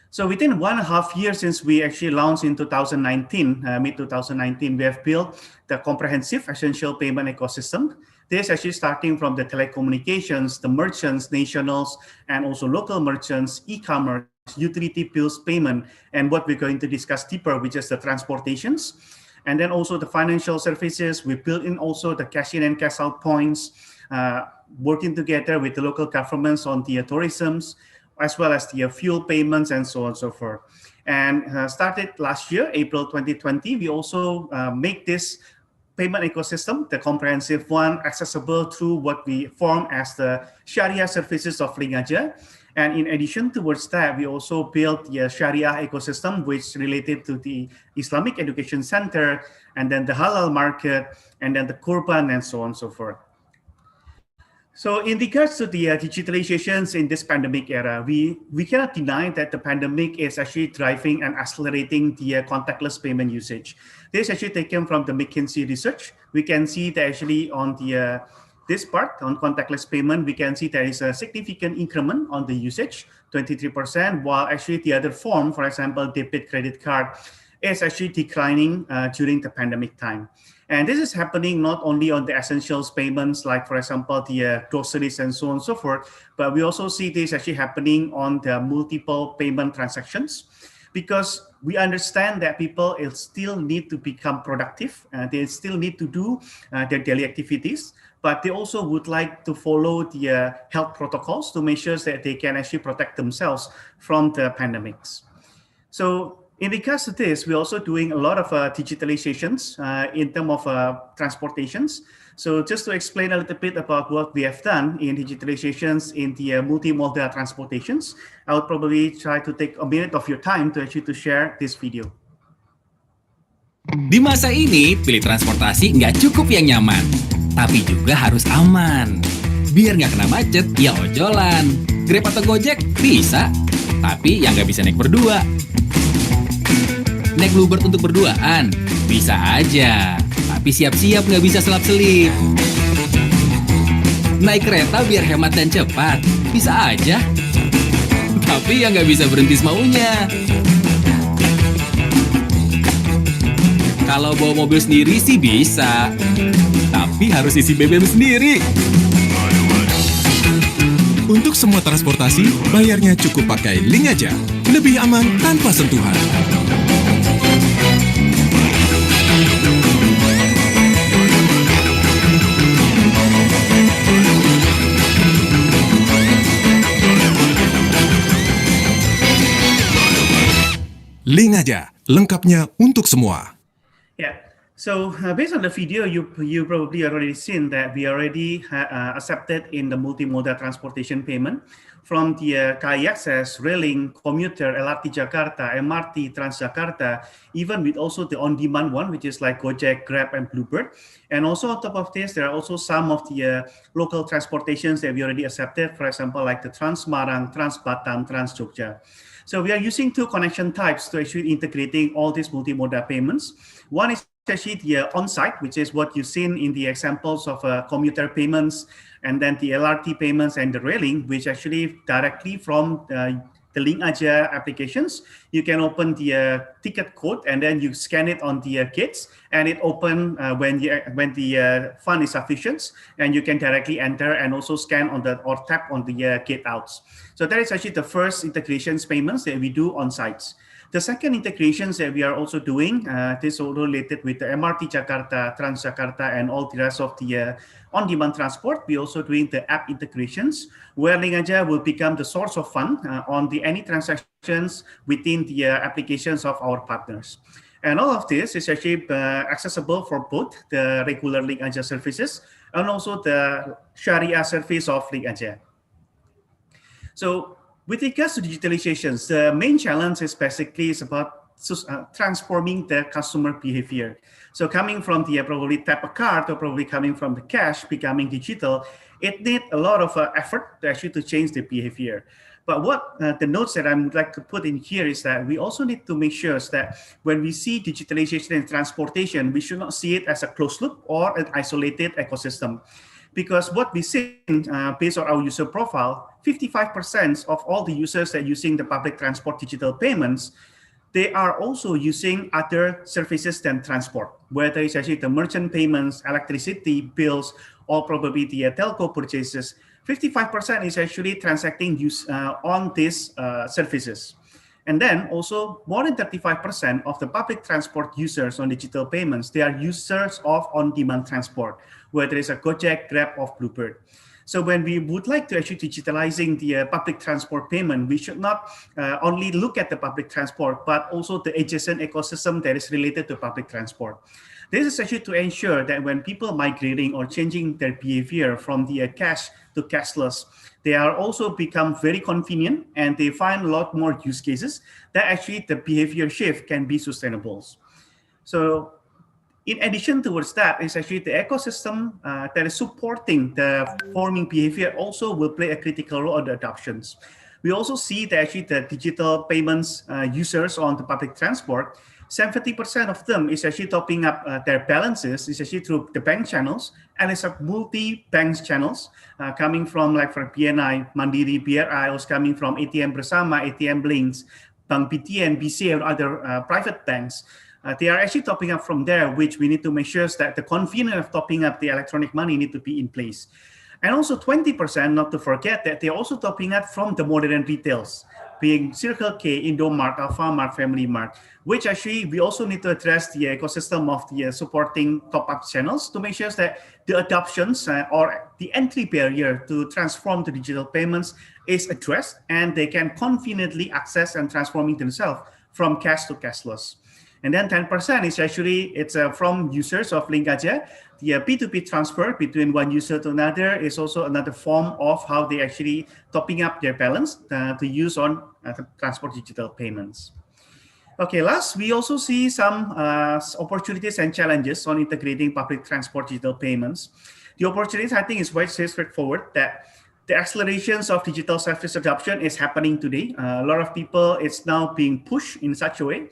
So within 1.5 years since we actually launched in 2019, mid-2019, we have built the comprehensive essential payment ecosystem. This is actually starting from the telecommunications, the merchants, nationals, and also local merchants, e-commerce, utility bills payment, and what we're going to discuss deeper, which is the transportations. And then also the financial services, we built in also the cash in and cash out points, working together with the local governments on the tourisms, as well as the fuel payments and so on and so forth. And started last year, April 2020, we also make this payment ecosystem, the comprehensive one, accessible through what we form as the Sharia services of Link Aja. And in addition towards that, we also built the Sharia ecosystem, which related to the Islamic Education Center, and then the halal market, and then the Kurban, and so on and so forth. So in regards to the digitalizations in this pandemic era, we cannot deny that the pandemic is actually driving and accelerating the contactless payment usage. This is actually taken from the McKinsey research. We can see that actually on the this part on contactless payment, we can see there is a significant increment on the usage, 23%, while actually the other form, for example, debit credit card, is actually declining during the pandemic time. And this is happening not only on the essentials payments, like, for example, the groceries and so on and so forth, but we also see this actually happening on the multiple payment transactions, because we understand that people still need to become productive. They still need to do their daily activities, but they also would like to follow the health protocols to make sure that they can actually protect themselves from the pandemics. So in regards to this, we're also doing a lot of digitalizations in terms of transportations. So just to explain a little bit about what we have done in digitalizations in the multimodal transportations, I would probably try to take a minute of your time to actually share this video. Di masa ini, pilih transportasi nggak cukup yang nyaman, tapi juga harus aman. Biar nggak kena macet, ya ojolan. Grab atau Gojek bisa, tapi yang nggak bisa naik berdua. Naik Bluebird untuk berduaan, bisa aja. Tapi siap-siap nggak bisa selap-selip. Naik kereta biar hemat dan cepat, bisa aja. Tapi yang nggak bisa berhenti semaunya. Kalau bawa mobil sendiri sih bisa, tapi harus isi BBM sendiri. Untuk semua transportasi, bayarnya cukup pakai link aja. Lebih aman tanpa sentuhan. Link aja, lengkapnya untuk semua. Yeah. So based on the video, you probably already seen that we already accepted in the multimodal transportation payment from the KAI Access, Railing, Commuter, LRT Jakarta, MRT, Transjakarta, even with also the on-demand one, which is like Gojek, Grab, and Bluebird. And also on top of this, there are also some of the local transportations that we already accepted, for example, like the Trans Semarang, Trans Batam, Trans Jogja. So we are using two connection types to actually integrating all these multimodal payments. One is actually the on-site, which is what you've seen in the examples of commuter payments, and then the LRT payments and the railing, which actually directly from the Link Aja applications, you can open the ticket code and then you scan it on the gates, and it open when the fund is sufficient, and you can directly enter and also scan on the or tap on the gate outs. So that is actually the first integrations payments that we do on sites. The second integrations that we are also doing, this is also related with the MRT Jakarta, Transjakarta, and all the rest of the on-demand transport. We're also doing the app integrations, where Link Aja will become the source of fund on any transactions within the applications of our partners. And all of this is actually accessible for both the regular Link Aja services and also the Sharia service of Link Aja. So with regards to digitalizations, the main challenge is basically about transforming the customer behavior. So coming from the probably tap a card or probably coming from the cash becoming digital, it needs a lot of effort to actually change the behavior. But what the notes that I would like to put in here is that we also need to make sure that when we see digitalization and transportation, we should not see it as a closed loop or an isolated ecosystem. Because what we see based on our user profile, 55% of all the users that are using the public transport digital payments, they are also using other services than transport, whether it's actually the merchant payments, electricity bills, or probably the telco purchases. 55% is actually transacting on these services. And then also more than 35% of the public transport users on digital payments, they are users of on-demand transport, whether it's a Gojek, Grab, or Bluebird. So when we would like to actually digitalizing the public transport payment, we should not only look at the public transport, but also the adjacent ecosystem that is related to public transport. This is actually to ensure that when people migrating or changing their behavior from the cash to cashless, they are also become very convenient and they find a lot more use cases that actually the behavior shift can be sustainable. So in addition towards that, is actually the ecosystem that is supporting the forming behavior also will play a critical role on the adoptions. We also see that actually the digital payments users on the public transport, 70% of them is actually topping up their balances is actually through the bank channels, and it's a multi-bank channels coming from like for BNI, Mandiri, BRI, also coming from ATM Bersama, ATM Blinks, Bank BTN, BCA, and other private banks. They are actually topping up from there, which we need to make sure that the convenience of topping up the electronic money need to be in place. And also 20%, not to forget that they're also topping up from the modern retails, being Circle K, Indomart, Alfamart, Family Mart, which actually we also need to address the ecosystem of the supporting top-up channels to make sure that the adoptions or the entry barrier to transform to digital payments is addressed and they can conveniently access and transforming themselves from cash to cashless. And then 10% is actually, it's from users of Link Aja. The P2P transfer between one user to another is also another form of how they actually topping up their balance to use on transport digital payments. Okay, last, we also see some opportunities and challenges on integrating public transport digital payments. The opportunities, I think, is quite straightforward that the accelerations of digital service adoption is happening today. A lot of people, it's now being pushed in such a way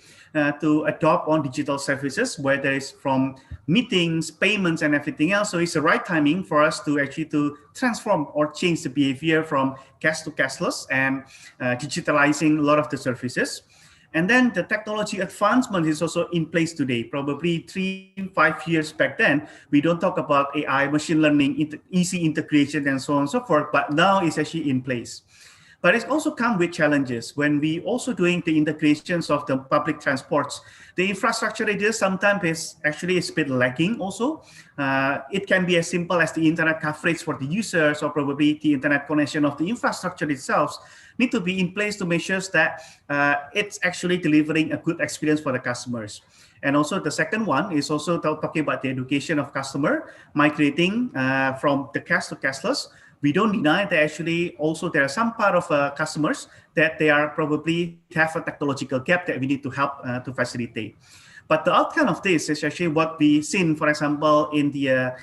to adopt on digital services, whether it's from meetings, payments, and everything else. So it's the right timing for us to actually to transform or change the behavior from cash to cashless and digitalizing a lot of the services. And then the technology advancement is also in place today. Probably 3-5 years back then, we don't talk about AI, machine learning, easy integration, and so on and so forth, but now it's actually in place. But it's also come with challenges. When we also doing the integrations of the public transports, the infrastructure it is sometimes is actually a bit lacking also. It can be as simple as the internet coverage for the users or probably the internet connection of the infrastructure itself need to be in place to make sure that it's actually delivering a good experience for the customers. And also the second one is also talking about the education of customer, migrating from the cash to cashless. We don't deny that actually also there are some part of customers that they are probably have a technological gap that we need to help to facilitate. But the outcome of this is actually what we seen, for example, in the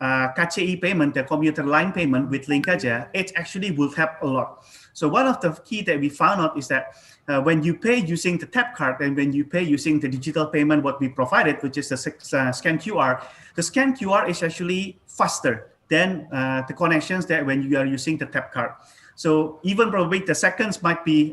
KCI payment, the commuter line payment with Link Aja, it actually will help a lot. So one of the key that we found out is that when you pay using the tap card and when you pay using the digital payment, what we provided, which is the scan QR, the scan QR is actually faster than the connections that when you are using the tap card. So even probably the seconds might be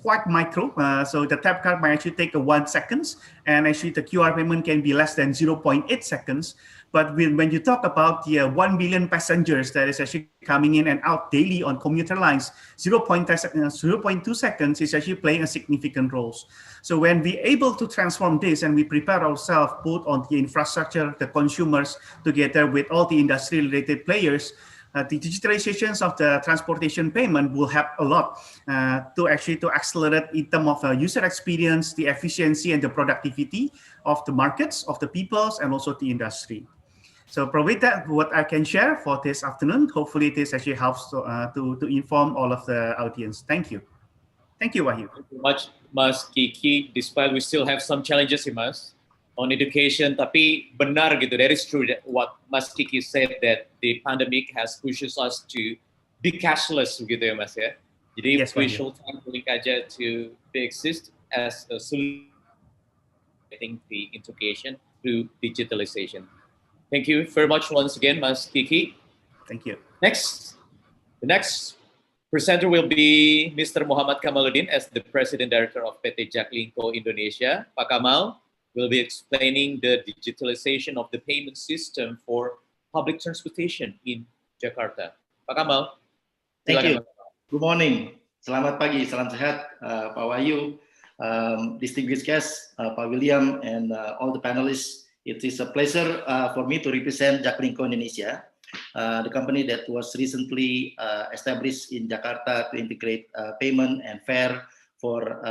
quite micro. So the tap card might actually take 1 second, and actually the QR payment can be less than 0.8 seconds. But when you talk about the 1 million passengers that is actually coming in and out daily on commuter lines, 0.2 seconds is actually playing a significant role. So when we're able to transform this and we prepare ourselves both on the infrastructure, the consumers, together with all the industry-related players, the digitalizations of the transportation payment will help a lot to accelerate in terms of user experience, the efficiency and the productivity of the markets, of the peoples, and also the industry. So probably that what I can share for this afternoon. Hopefully this actually helps to inform all of the audience. Thank you. Thank you, Wahyu. Thank you much, Mas Kiki. Despite we still have some challenges, Mas, on education, tapi benar gitu. That is true that what Mas Kiki said, that the pandemic has pushed us to be cashless gitu ya, Mas ya. Jadi Yes, crucial time for Link Aja to exist as a solution the integration through digitalization. Thank you very much once again, Mas Kiki. Thank you. The next presenter will be Mr. Muhammad Kamaluddin as the President Director of PT Jaklingko Indonesia. Pak Kamal will be explaining the digitalization of the payment system for public transportation in Jakarta. Pak Kamal. Thank you. Good morning. Selamat pagi, salam sehat, Pak Wahyu, distinguished guests, Pak William, and all the panelists. It is a pleasure for me to represent Jaklingko Indonesia, the company that was recently established in Jakarta to integrate payment and fare for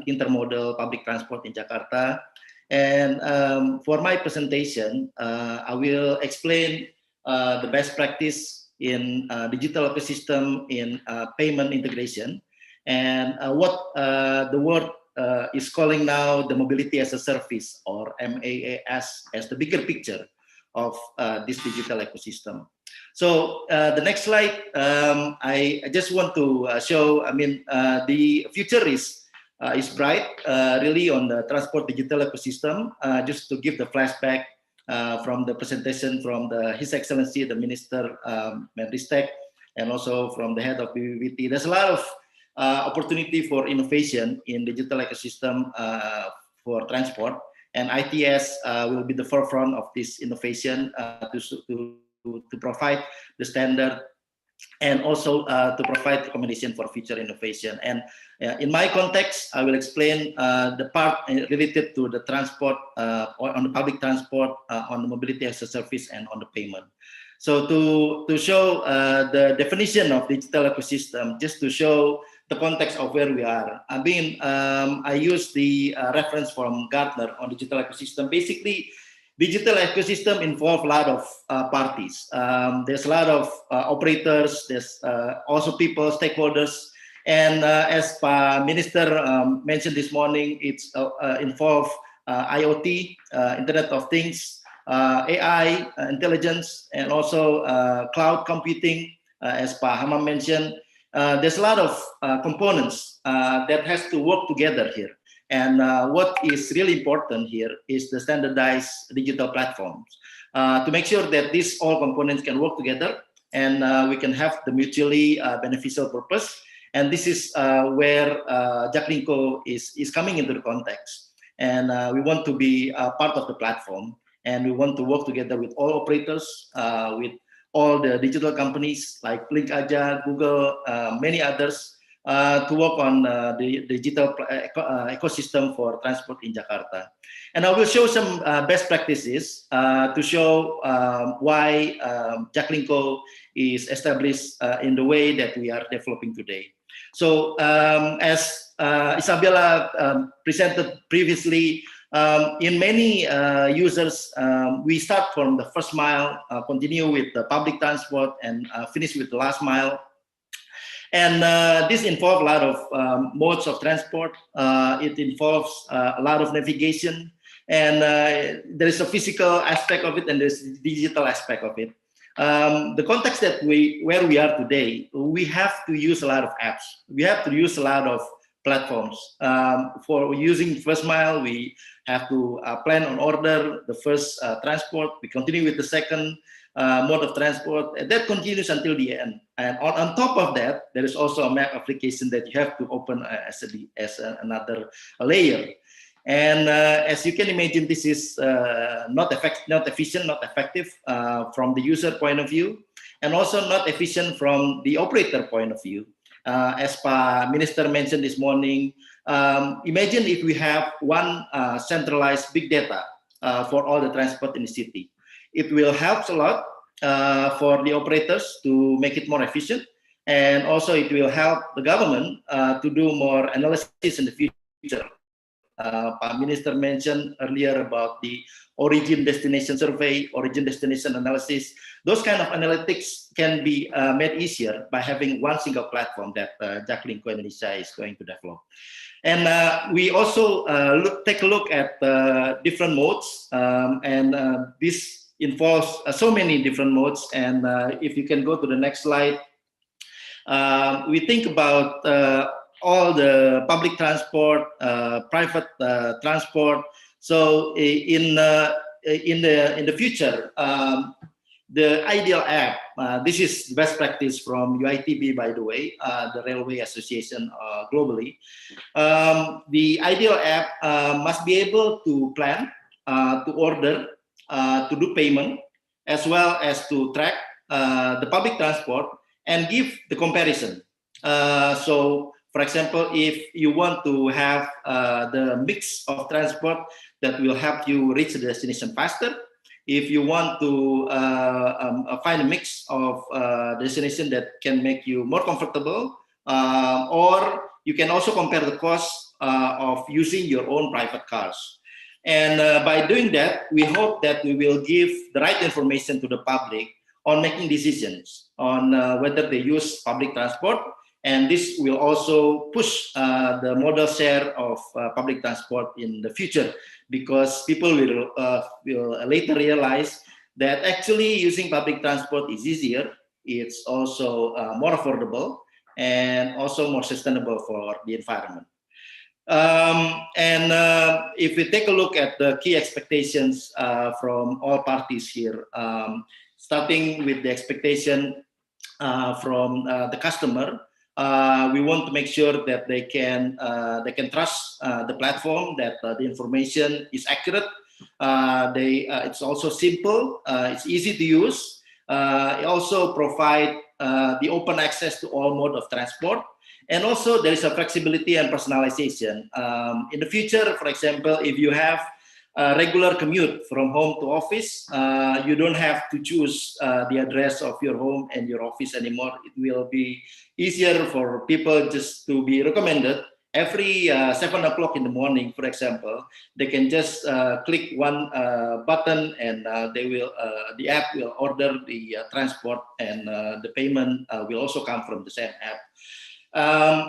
intermodal public transport in Jakarta. And for my presentation, I will explain the best practice in digital ecosystem in payment integration, and what the world is calling now the mobility as a service, or MaaS, as the bigger picture of this digital ecosystem. So the next slide, I just want to show, the future is bright, really, on the transport digital ecosystem. Just to give the flashback from the presentation from His Excellency, the Minister Menristek, and also from the head of BPPT. There's a lot of opportunity for innovation in digital ecosystem for transport, and ITS will be the forefront of this innovation to provide the standard and also to provide recommendation for future innovation. And in my context, I will explain the part related to the transport, on the public transport, on the mobility as a service, and on the payment. So to show the definition of digital ecosystem, just to show the context of where we are. I use the reference from Gartner on digital ecosystem. Basically, digital ecosystem involve a lot of parties. There's a lot of operators. There's also people, stakeholders, and as Minister mentioned this morning, it's involve IoT, Internet of Things, AI, intelligence, and also cloud computing. As Hamam mentioned, there's a lot of components that has to work together here. And what is really important here is the standardized digital platforms to make sure that these all components can work together, and we can have the mutually beneficial purpose. And this is where Jaklingko is coming into the context. And we want to be part of the platform, and we want to work together with all operators, with all the digital companies like Link Aja, Google, many others, to work on the digital ecosystem for transport in Jakarta. And I will show some best practices to show why Jaklingko is established in the way that we are developing today. So as Isabella presented previously, in many users, we start from the first mile, continue with the public transport, and finish with the last mile. And this involves a lot of modes of transport. It involves a lot of navigation, and there is a physical aspect of it, and there's a digital aspect of it. The context that where we are today, we have to use a lot of apps. We have to use a lot of platforms. For using first mile, we have to plan on order the first transport. We continue with the second mode of transport, and that continues until the end. And on top of that, there is also a map application that you have to open as another layer. And as you can imagine, this is not efficient, not effective from the user point of view, and also not efficient from the operator point of view. As Minister mentioned this morning, imagine if we have one centralized big data for all the transport in the city. It will help a lot for the operators to make it more efficient, and also it will help the government to do more analysis in the future. Minister mentioned earlier about the origin destination survey, origin destination analysis. Those kind of analytics can be made easier by having one single platform that Jaklingko Indonesia is going to develop. And we also take a look at different modes, and this involves so many different modes. And if you can go to the next slide, we think about all the public transport, private transport. So in the future, the ideal app, this is best practice from UITB, by the way, the Railway Association globally. The ideal app must be able to plan, to order, to do payment, as well as to track the public transport and give the comparison. So For example, if you want to have the mix of transport that will help you reach the destination faster, if you want to find a mix of destination that can make you more comfortable, or you can also compare the cost of using your own private cars. And by doing that, we hope that we will give the right information to the public on making decisions on whether they use public transport. And this will also push the modal share of public transport in the future, because people will later realize that actually using public transport is easier. It's also more affordable and also more sustainable for the environment. If we take a look at the key expectations from all parties here, starting with the expectation from the customer, we want to make sure that they can trust the platform, that the information is accurate. It's also simple. It's easy to use. It also provide the open access to all mode of transport. And also there is a flexibility and personalization. In the future, for example, if you have a regular commute from home to office, you don't have to choose the address of your home and your office anymore. It will be easier for people just to be recommended. Every 7 o'clock in the morning, for example, they can just click one button, and the app will order the transport, and the payment will also come from the same app.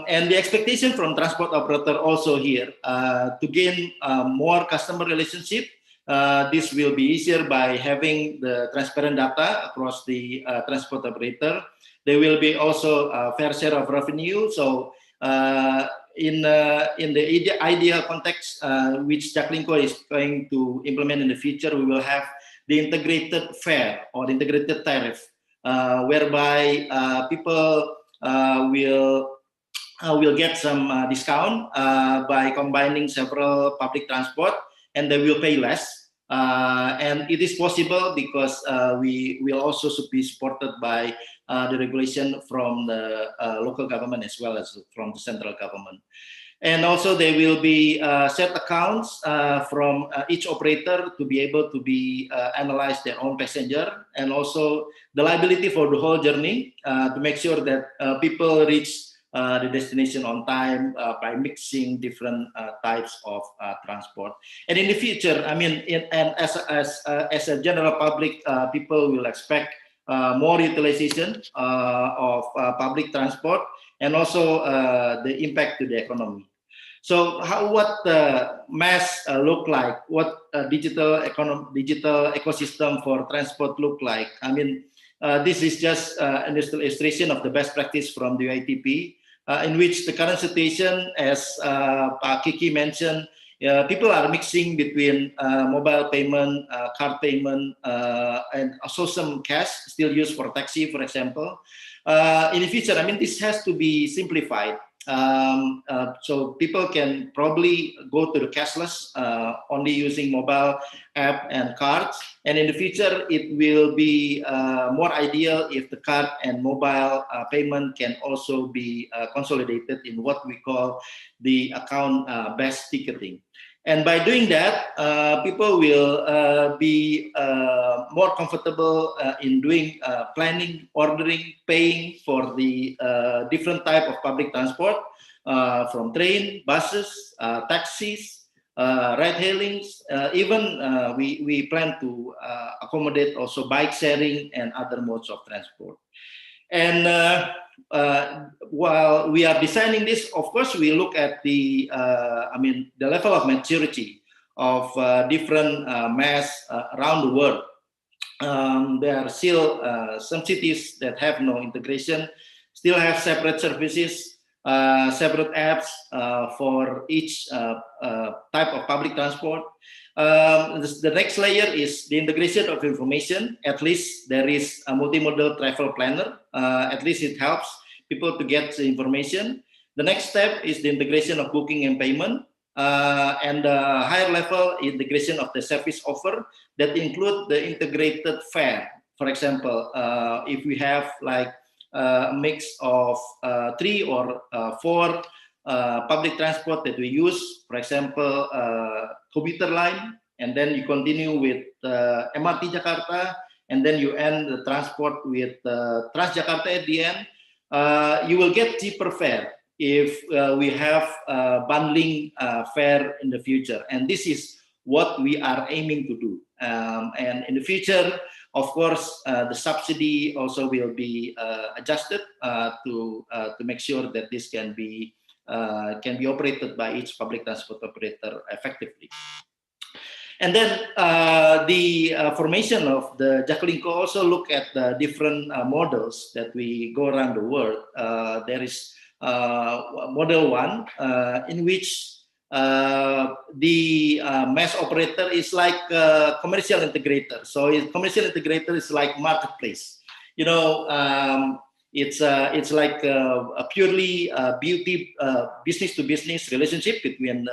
And the expectation from transport operator also here to gain more customer relationship. This will be easier by having the transparent data across the transport operator. There will be also a fair share of revenue. So in the ideal context, which Jaklingko is going to implement in the future, we will have the integrated fare or integrated tariff, whereby people will get some discount by combining several public transport, and they will pay less. And it is possible because we will also be supported by the regulation from the local government as well as from the central government. And also there will be set accounts from each operator to be able to be analyze their own passenger, and also the liability for the whole journey to make sure that people reach the destination on time by mixing different types of transport. And in the future, I mean, as a general public, people will expect more utilization of public transport, and also the impact to the economy. So what the mass look like? What digital ecosystem for transport look like? I mean, this is just an illustration of the best practice from the UITP, in which the current situation, as Pak Kiki mentioned, people are mixing between mobile payment, card payment, and also some cash still used for taxi, for example. In the future, I mean, this has to be simplified. So people can probably go to the cashless, only using mobile app and cards. And in the future, it will be more ideal if the card and mobile payment can also be consolidated in what we call the account-based ticketing. And by doing that, people will be more comfortable in doing planning, ordering, paying for the different type of public transport, from train, buses, taxis, ride-hailings. Even we plan to accommodate also bike sharing and other modes of transport. And while we are designing this, of course, we look at the level of maturity of different mass around the world. There are still some cities that have no integration, still have separate services, separate apps for each type of public transport. The next layer is the integration of information. At least there is a multimodal travel planner. At least it helps people to get the information. The next step is the integration of booking and payment, and the higher level integration of the service offer that include the integrated fare. For example, if we have like a mix of 3 or 4 public transport that we use. For example, commuter line, and then you continue with MRT Jakarta, and then you end the transport with Transjakarta at the end. You will get cheaper fare if we have bundling fare in the future, and this is what we are aiming to do. And in the future, of course, the subsidy also will be adjusted to make sure that this can be operated by each public transport operator effectively. And then the formation of the Jaklingko also look at the different models that we go around the world. There is model 1 in which the mass operator is like a commercial integrator. So commercial integrator is like marketplace. You know, it's like a purely beauty business to business relationship between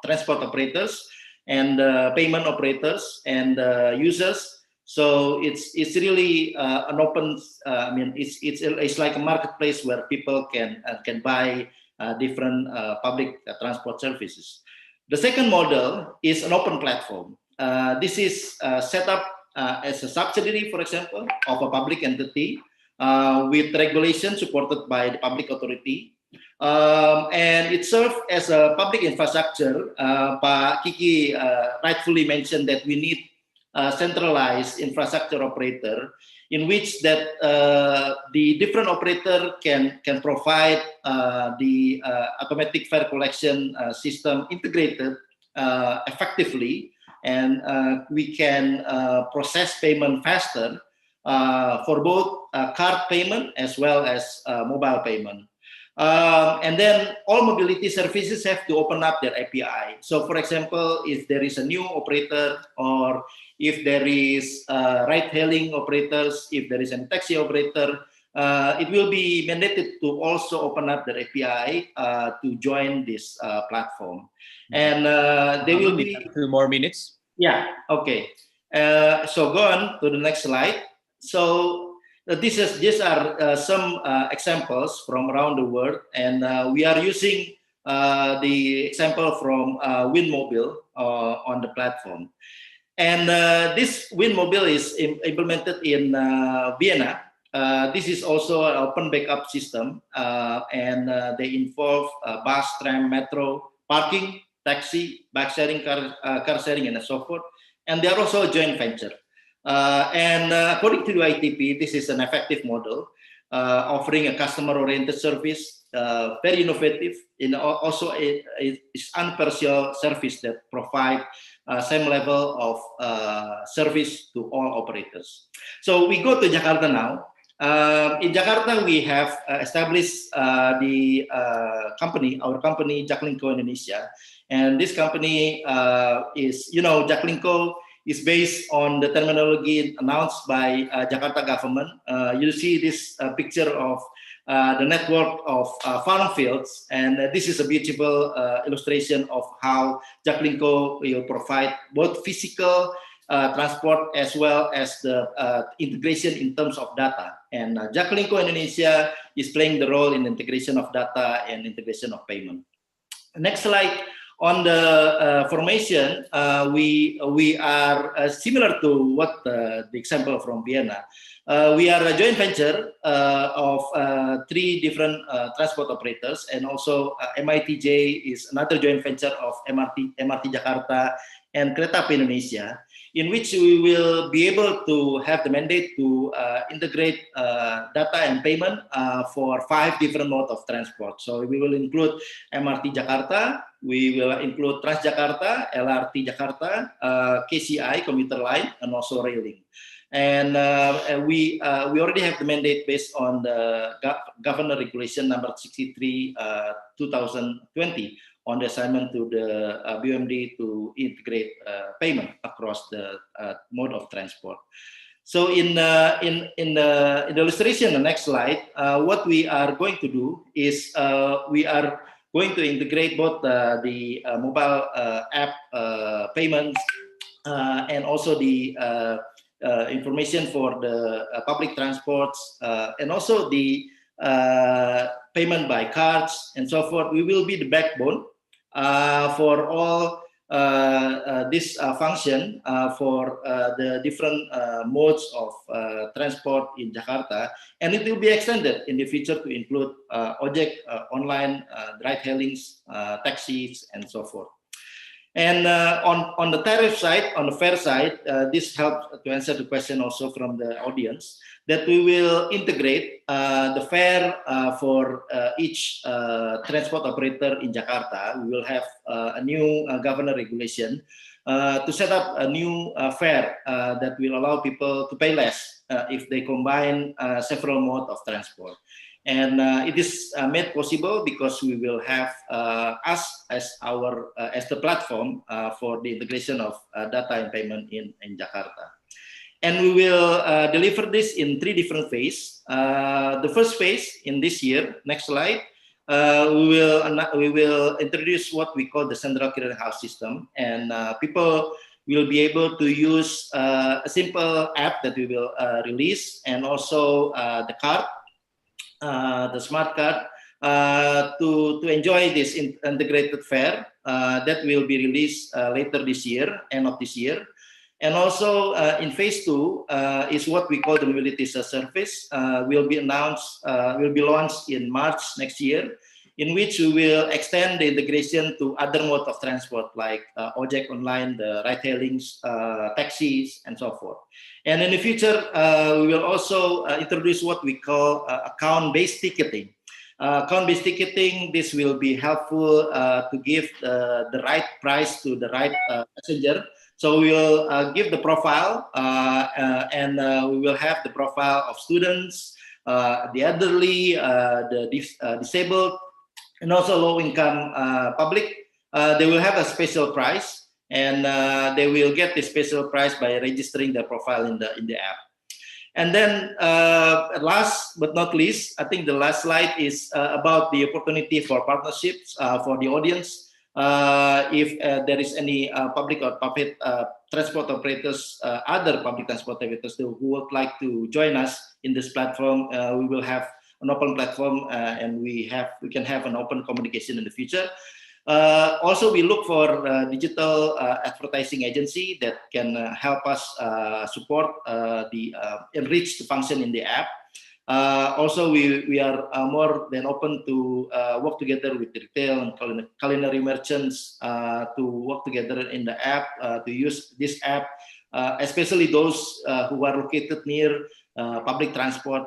transport operators and payment operators and users. So it's really an open. I mean, it's like a marketplace where people can buy different public transport services. The second model is an open platform. This is set up as a subsidiary, for example, of a public entity with regulation supported by the public authority. And it serves as a public infrastructure. Pak Kiki rightfully mentioned that we need a centralized infrastructure operator in which that the different operator can provide the automatic fare collection system integrated effectively, and we can process payment faster for both card payment as well as mobile payment. And then all mobility services have to open up their API. So for example, if there is a new operator, or if there is ride-hailing operators, if there is a taxi operator, it will be mandated to also open up their API to join this platform. And they will be 2 more minutes. Yeah, okay. So go on to the next slide. So these are some examples from around the world, and we are using the example from Windmobile on the platform. And this Windmobile is implemented in Vienna. This is also an open backup system, and they involve bus, tram, metro, parking, taxi, bike sharing, car sharing, and so forth. And they are also a joint venture. And according to the ITP, this is an effective model, offering a customer-oriented service, very innovative. Also, it's unpartial service that provide same level of service to all operators. So we go to Jakarta now. In Jakarta, we have established the company, our company, Jaklingko Indonesia. And this company is, Jaklingko is based on the terminology announced by Jakarta government. You see this picture of the network of farm fields, and this is a beautiful illustration of how Jaklingko will provide both physical transport as well as the integration in terms of data. And Jaklingko Indonesia is playing the role in integration of data and integration of payment. Next slide. On the formation, we are similar to what the example from Vienna. We are a joint venture of 3 different transport operators, and also MITJ is another joint venture of MRT Jakarta and Kereta Api Indonesia, in which we will be able to have the mandate to integrate data and payment for 5 different modes of transport. So we will include MRT Jakarta, we will include Transjakarta, LRT Jakarta, KCI, commuter line, and also railing. And we already have the mandate based on the Governor Regulation number 63, 2020, on the assignment to the BUMD to integrate payment across the mode of transport. So in the illustration, the next slide, what we are going to do is we are going to integrate both the mobile app payments and also the information for the public transports, and also the payment by cards and so forth. We will be the backbone for all this function for the different modes of transport in Jakarta, and it will be extended in the future to include ojek, online, ride-hailings, taxis, and so forth. And on the tariff side, on the fare side, this helps to answer the question also from the audience, that we will integrate the fare for each transport operator in Jakarta. We will have a new governor regulation to set up a new fare that will allow people to pay less if they combine several modes of transport. And it is made possible because we will have us as the platform for the integration of data and payment in Jakarta. And we will deliver this in 3 different phases. The first phase in this year, next slide, we will introduce what we call the central clearinghouse system, and people will be able to use a simple app that we will release, and also the card, the smart card, to enjoy this integrated fare that will be released later this year, end of this year. And also in phase 2 is what we call the mobility service, will be launched in March next year, in which we will extend the integration to other modes of transport like ojek online, the ride-hailings, taxis, and so forth. And in the future, we will also introduce what we call account-based ticketing. Account-based ticketing, this will be helpful to give the right price to the right passenger. So we will give the profile, and we will have the profile of students, the elderly, the disabled, and also low-income public. They will have a special price, and they will get the special price by registering their profile in the app. And then last but not least, I think the last slide is about the opportunity for partnerships for the audience. If there is any public or private transport operators, other public transport operators who would like to join us in this platform, we will have an open platform, and we can have an open communication in the future. Also, we look for digital advertising agency that can help us support the enrich the function in the app. Also, we are more than open to work together with retail and culinary merchants to work together in the app, to use this app, especially those who are located near public transport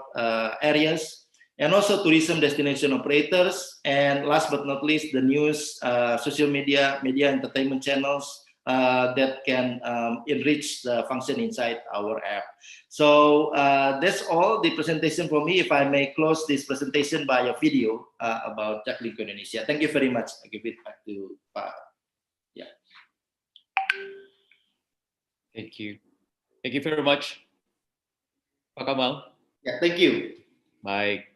areas, and also tourism destination operators, and last but not least, the news, social media, entertainment channels that can enrich the function inside our app. So that's all the presentation for me. If I may close this presentation by a video about Jaklingko Indonesia. Thank you very much. I give it back to Pak. Yeah. Thank you. Thank you very much, Pak Kamal. Yeah, thank you. Baik.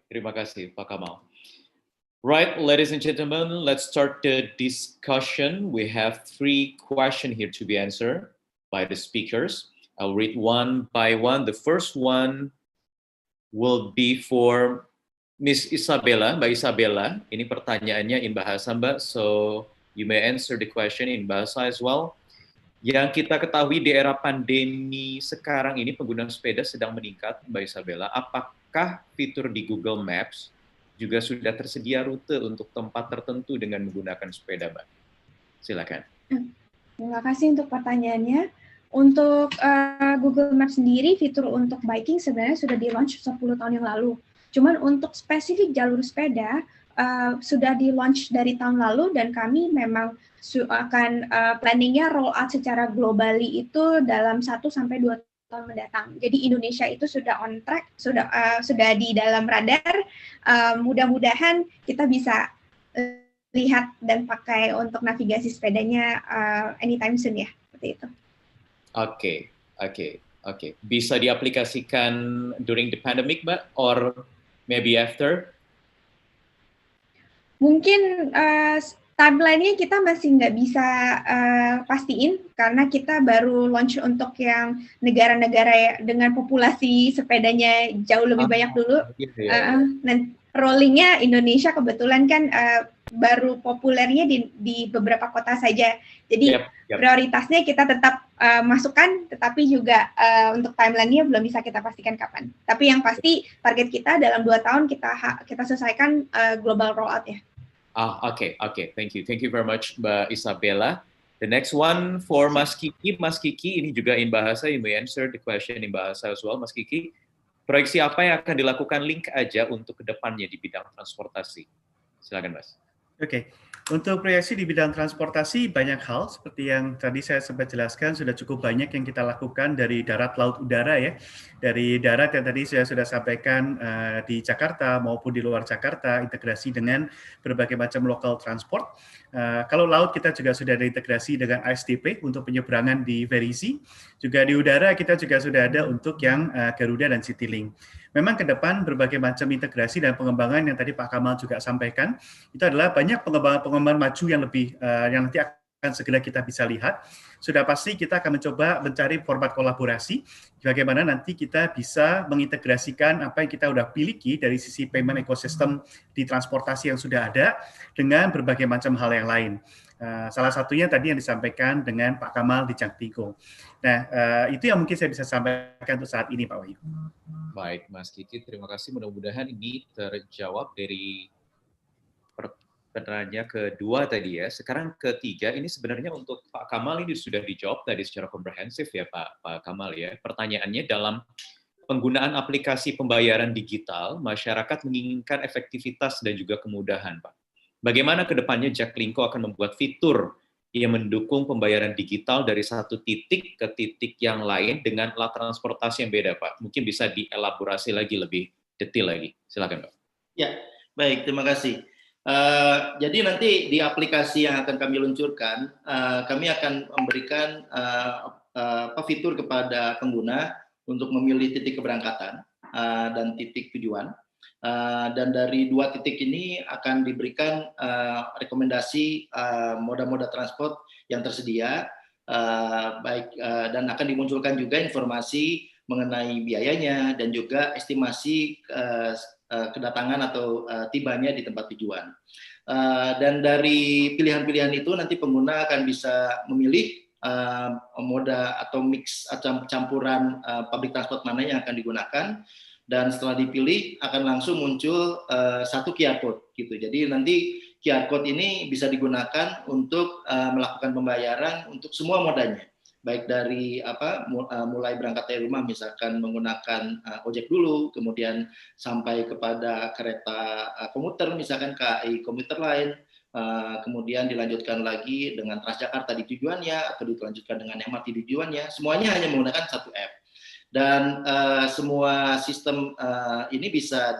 Terima kasih, Pak Kamal. Right, ladies and gentlemen, let's start the discussion. We have 3 questions here to be answered by the speakers. I'll read one by one. The first one will be for Miss Isabella, Mbak Isabella. Ini pertanyaannya in bahasa, Mbak, so you may answer the question in bahasa as well. Yang kita ketahui di era pandemi sekarang ini pengguna sepeda sedang meningkat, Mbak Isabella. Apakah fitur di Google Maps juga sudah tersedia rute untuk tempat tertentu dengan menggunakan sepeda, Mbak? Silakan. Terima kasih untuk pertanyaannya. Untuk Google Maps sendiri, fitur untuk biking sebenarnya sudah di-launch 10 tahun yang lalu. Cuman untuk spesifik jalur sepeda, sudah di-launch dari tahun lalu, dan kami memang akan planningnya roll out secara globally itu dalam 1-2 tahun mendatang. Jadi Indonesia itu sudah on track, sudah di dalam radar. Mudah-mudahan kita bisa lihat dan pakai untuk navigasi sepedanya anytime soon ya, seperti itu. Oke. Bisa diaplikasikan during the pandemic, Mbak, or maybe after? Mungkin timeline-nya kita masih nggak bisa pastiin karena kita baru launch untuk yang negara-negara dengan populasi sepedanya jauh lebih banyak dulu. Dan rollingnya Indonesia kebetulan kan baru populernya di beberapa kota saja. Jadi prioritasnya kita tetap masukkan, tetapi juga untuk timeline-nya belum bisa kita pastikan kapan. Tapi yang pasti target kita dalam 2 tahun kita selesaikan global rollout ya. Okay. Thank you very much, Mbak Isabella. The next one for Mas Kiki. Mas Kiki, ini juga in bahasa, you may answer the question in bahasa as well, Mas Kiki. Proyeksi apa yang akan dilakukan Link aja untuk kedepannya di bidang transportasi? Silakan, Mas. Oke. Untuk proyeksi di bidang transportasi banyak hal seperti yang tadi saya sempat jelaskan, sudah cukup banyak yang kita lakukan dari darat, laut, udara ya. Dari darat yang tadi saya sudah sampaikan di Jakarta maupun di luar Jakarta, integrasi dengan berbagai macam local transport. Kalau laut kita juga sudah ada integrasi dengan ASDP untuk penyeberangan di Verisi. Juga di udara kita juga sudah ada untuk yang Garuda dan Citylink. Memang ke depan berbagai macam integrasi dan pengembangan yang tadi Pak Kamal juga sampaikan, itu adalah banyak pengembangan maju yang lebih yang nanti akan segera kita bisa lihat. Sudah pasti kita akan mencoba mencari format kolaborasi, bagaimana nanti kita bisa mengintegrasikan apa yang kita sudah miliki dari sisi payment ecosystem di transportasi yang sudah ada dengan berbagai macam hal yang lain. Salah satunya tadi yang disampaikan dengan Pak Kamal di Jaktigo. Nah, itu yang mungkin saya bisa sampaikan untuk saat ini, Pak Wahyu. Baik, Mas Kiki, terima kasih. Mudah-mudahan ini terjawab dari pertanyaan kedua tadi ya. Sekarang ketiga, ini sebenarnya untuk Pak Kamal ini sudah dijawab tadi secara komprehensif ya Pak Kamal ya. Pertanyaannya dalam penggunaan aplikasi pembayaran digital, masyarakat menginginkan efektivitas dan juga kemudahan, Pak. Bagaimana ke depannya Jaklingko akan membuat fitur yang mendukung pembayaran digital dari satu titik ke titik yang lain dengan alat transportasi yang beda, Pak? Mungkin bisa dielaborasi lagi lebih detail lagi. Silakan, Pak. Ya, baik. Terima kasih. Jadi nanti di aplikasi yang akan kami luncurkan, kami akan memberikan fitur kepada pengguna untuk memilih titik keberangkatan dan titik tujuan. Dan dari 2 titik ini akan diberikan rekomendasi moda-moda transport yang tersedia, dan akan dimunculkan juga informasi mengenai biayanya dan juga estimasi kedatangan atau tibanya di tempat tujuan. Dan dari pilihan-pilihan itu nanti pengguna akan bisa memilih moda atau mix atau campuran public transport mana yang akan digunakan. Dan setelah dipilih akan langsung muncul satu QR code gitu. Jadi nanti QR code ini bisa digunakan untuk melakukan pembayaran untuk semua modanya, baik dari mulai berangkat dari rumah misalkan menggunakan ojek dulu, kemudian sampai kepada kereta komuter misalkan KAI komuter lain, kemudian dilanjutkan lagi dengan Transjakarta di tujuannya atau dilanjutkan dengan MRT di tujuannya. Semuanya hanya menggunakan satu app. Dan semua sistem ini bisa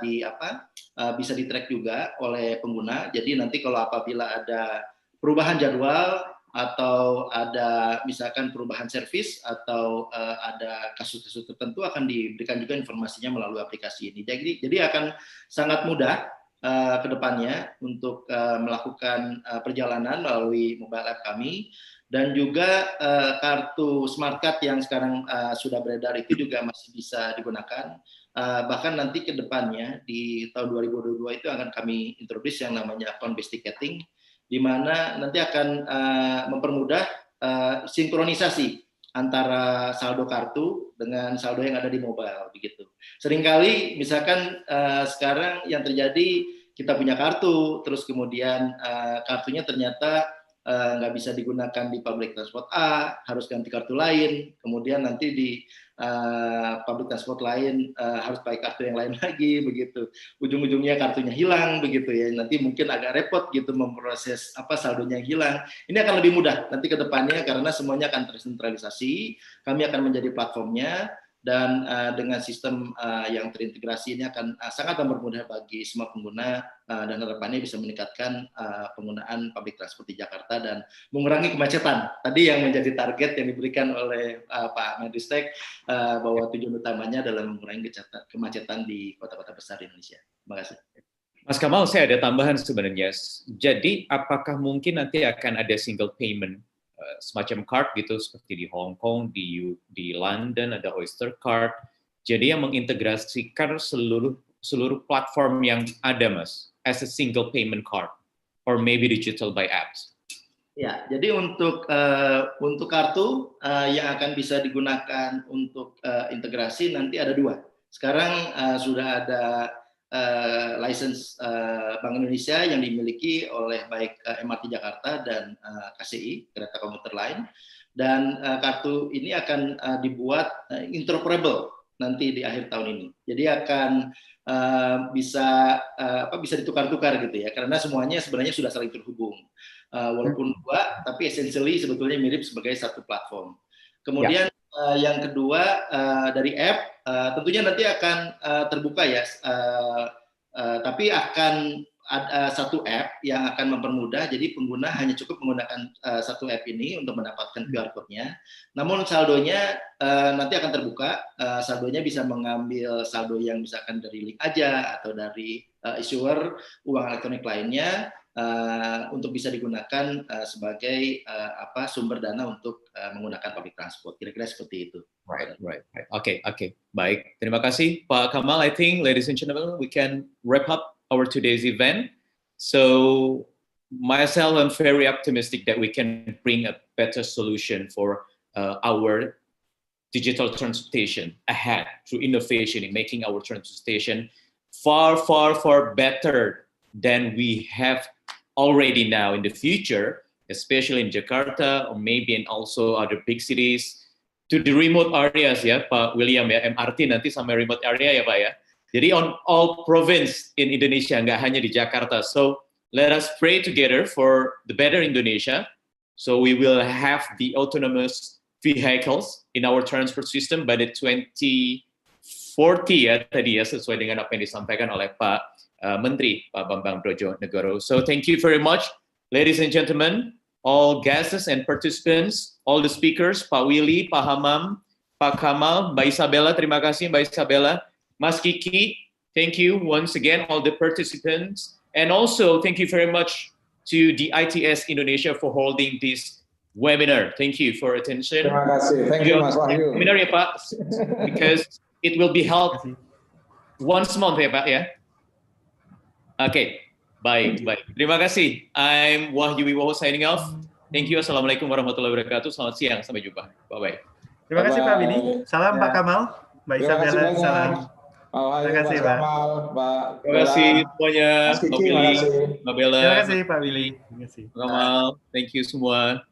bisa di-track juga oleh pengguna. Jadi nanti kalau apabila ada perubahan jadwal atau ada misalkan perubahan servis atau ada kasus-kasus tertentu akan diberikan juga informasinya melalui aplikasi ini. Jadi akan sangat mudah ke depannya untuk melakukan perjalanan melalui mobile app kami. Dan juga kartu smart card yang sekarang sudah beredar itu juga masih bisa digunakan. Bahkan nanti ke depannya di tahun 2022 itu akan kami introduce yang namanya account based ticketing, di mana nanti akan mempermudah sinkronisasi antara saldo kartu dengan saldo yang ada di mobile begitu. Seringkali misalkan sekarang yang terjadi kita punya kartu, terus kemudian kartunya ternyata nggak bisa digunakan di public transport A, harus ganti kartu lain, kemudian nanti di public transport lain harus pakai kartu yang lain lagi, begitu. Ujung-ujungnya kartunya hilang, begitu ya. Nanti mungkin agak repot gitu memproses saldonya yang hilang. Ini akan lebih mudah nanti ke depannya karena semuanya akan tersentralisasi. Kami akan menjadi platformnya. Dan dengan sistem yang terintegrasi ini akan sangat mempermudah bagi semua pengguna dan harapannya bisa meningkatkan penggunaan public transport di Jakarta dan mengurangi kemacetan. Tadi yang menjadi target yang diberikan oleh Pak Menristek bahwa tujuan utamanya adalah mengurangi kemacetan di kota-kota besar di Indonesia. Terima kasih. Mas Kamal, saya ada tambahan sebenarnya. Jadi, apakah mungkin nanti akan ada single payment semacam card gitu, seperti di Hong Kong, di London ada Oyster Card. Jadi yang mengintegrasikan seluruh platform yang ada, Mas, as a single payment card, or maybe digital by apps. Ya, jadi untuk kartu yang akan bisa digunakan untuk integrasi nanti ada 2. Sekarang sudah ada license Bank Indonesia yang dimiliki oleh baik MRT Jakarta dan KCI, kereta komuter lain, dan kartu ini akan dibuat interoperable nanti di akhir tahun ini. Jadi akan bisa ditukar-tukar gitu ya, karena semuanya sebenarnya sudah saling terhubung. Walaupun 2, tapi essentially sebetulnya mirip sebagai satu platform. Kemudian yang kedua dari app, tentunya nanti akan terbuka ya, tapi akan ada satu app yang akan mempermudah, jadi pengguna hanya cukup menggunakan satu app ini untuk mendapatkan QR code-nya. Namun saldonya nanti akan terbuka, saldonya bisa mengambil saldo yang misalkan dari link aja atau dari issuer uang elektronik lainnya, untuk bisa digunakan sebagai sumber dana untuk menggunakan public transport. Kira-kira seperti itu. Right. Okay. Baik. Terima kasih, Pak Kamal. I think, ladies and gentlemen, we can wrap up our today's event. So, myself, I'm very optimistic that we can bring a better solution for our digital transportation ahead through innovation in making our transportation far better than we have already now in the future, especially in Jakarta or maybe in also other big cities, to the remote areas ya, Pak William ya, MRT nanti sampai remote area ya Pak ya. Jadi on all province in Indonesia, nggak hanya di Jakarta. So let us pray together for the better Indonesia. So we will have the autonomous vehicles in our transport system by the 2040 ya tadi ya, sesuai dengan apa yang disampaikan oleh Pak Menteri Pak Bambang Brojonegoro. So thank you very much, ladies and gentlemen, all guests and participants, all the speakers, Pak Willy, Pak Hamam, Pak Kamal, Mbak Isabella, terima kasih Mbak Isabella, Mas Kiki, thank you once again, all the participants, and also thank you very much to the ITS Indonesia for holding this webinar. Thank you for attention. Terima kasih. Thank you, Mas Wahyu. Webinar ya Pak, because it will be held once a month ya Pak ya. Oke, baik. Terima kasih. I'm Wahyu Wibowo signing off. Thank you. Assalamualaikum warahmatullahi wabarakatuh. Selamat siang. Sampai jumpa. Bye-bye. Terima kasih Pak Willy. Salam Pak Kamal. Mbak Isabella. Salam. Terima kasih Pak. Terima kasih semuanya. Mas Kiki, terima kasih. Mbak Bella. Terima kasih Pak Willy. Terima kasih. Kamal. Thank you semua.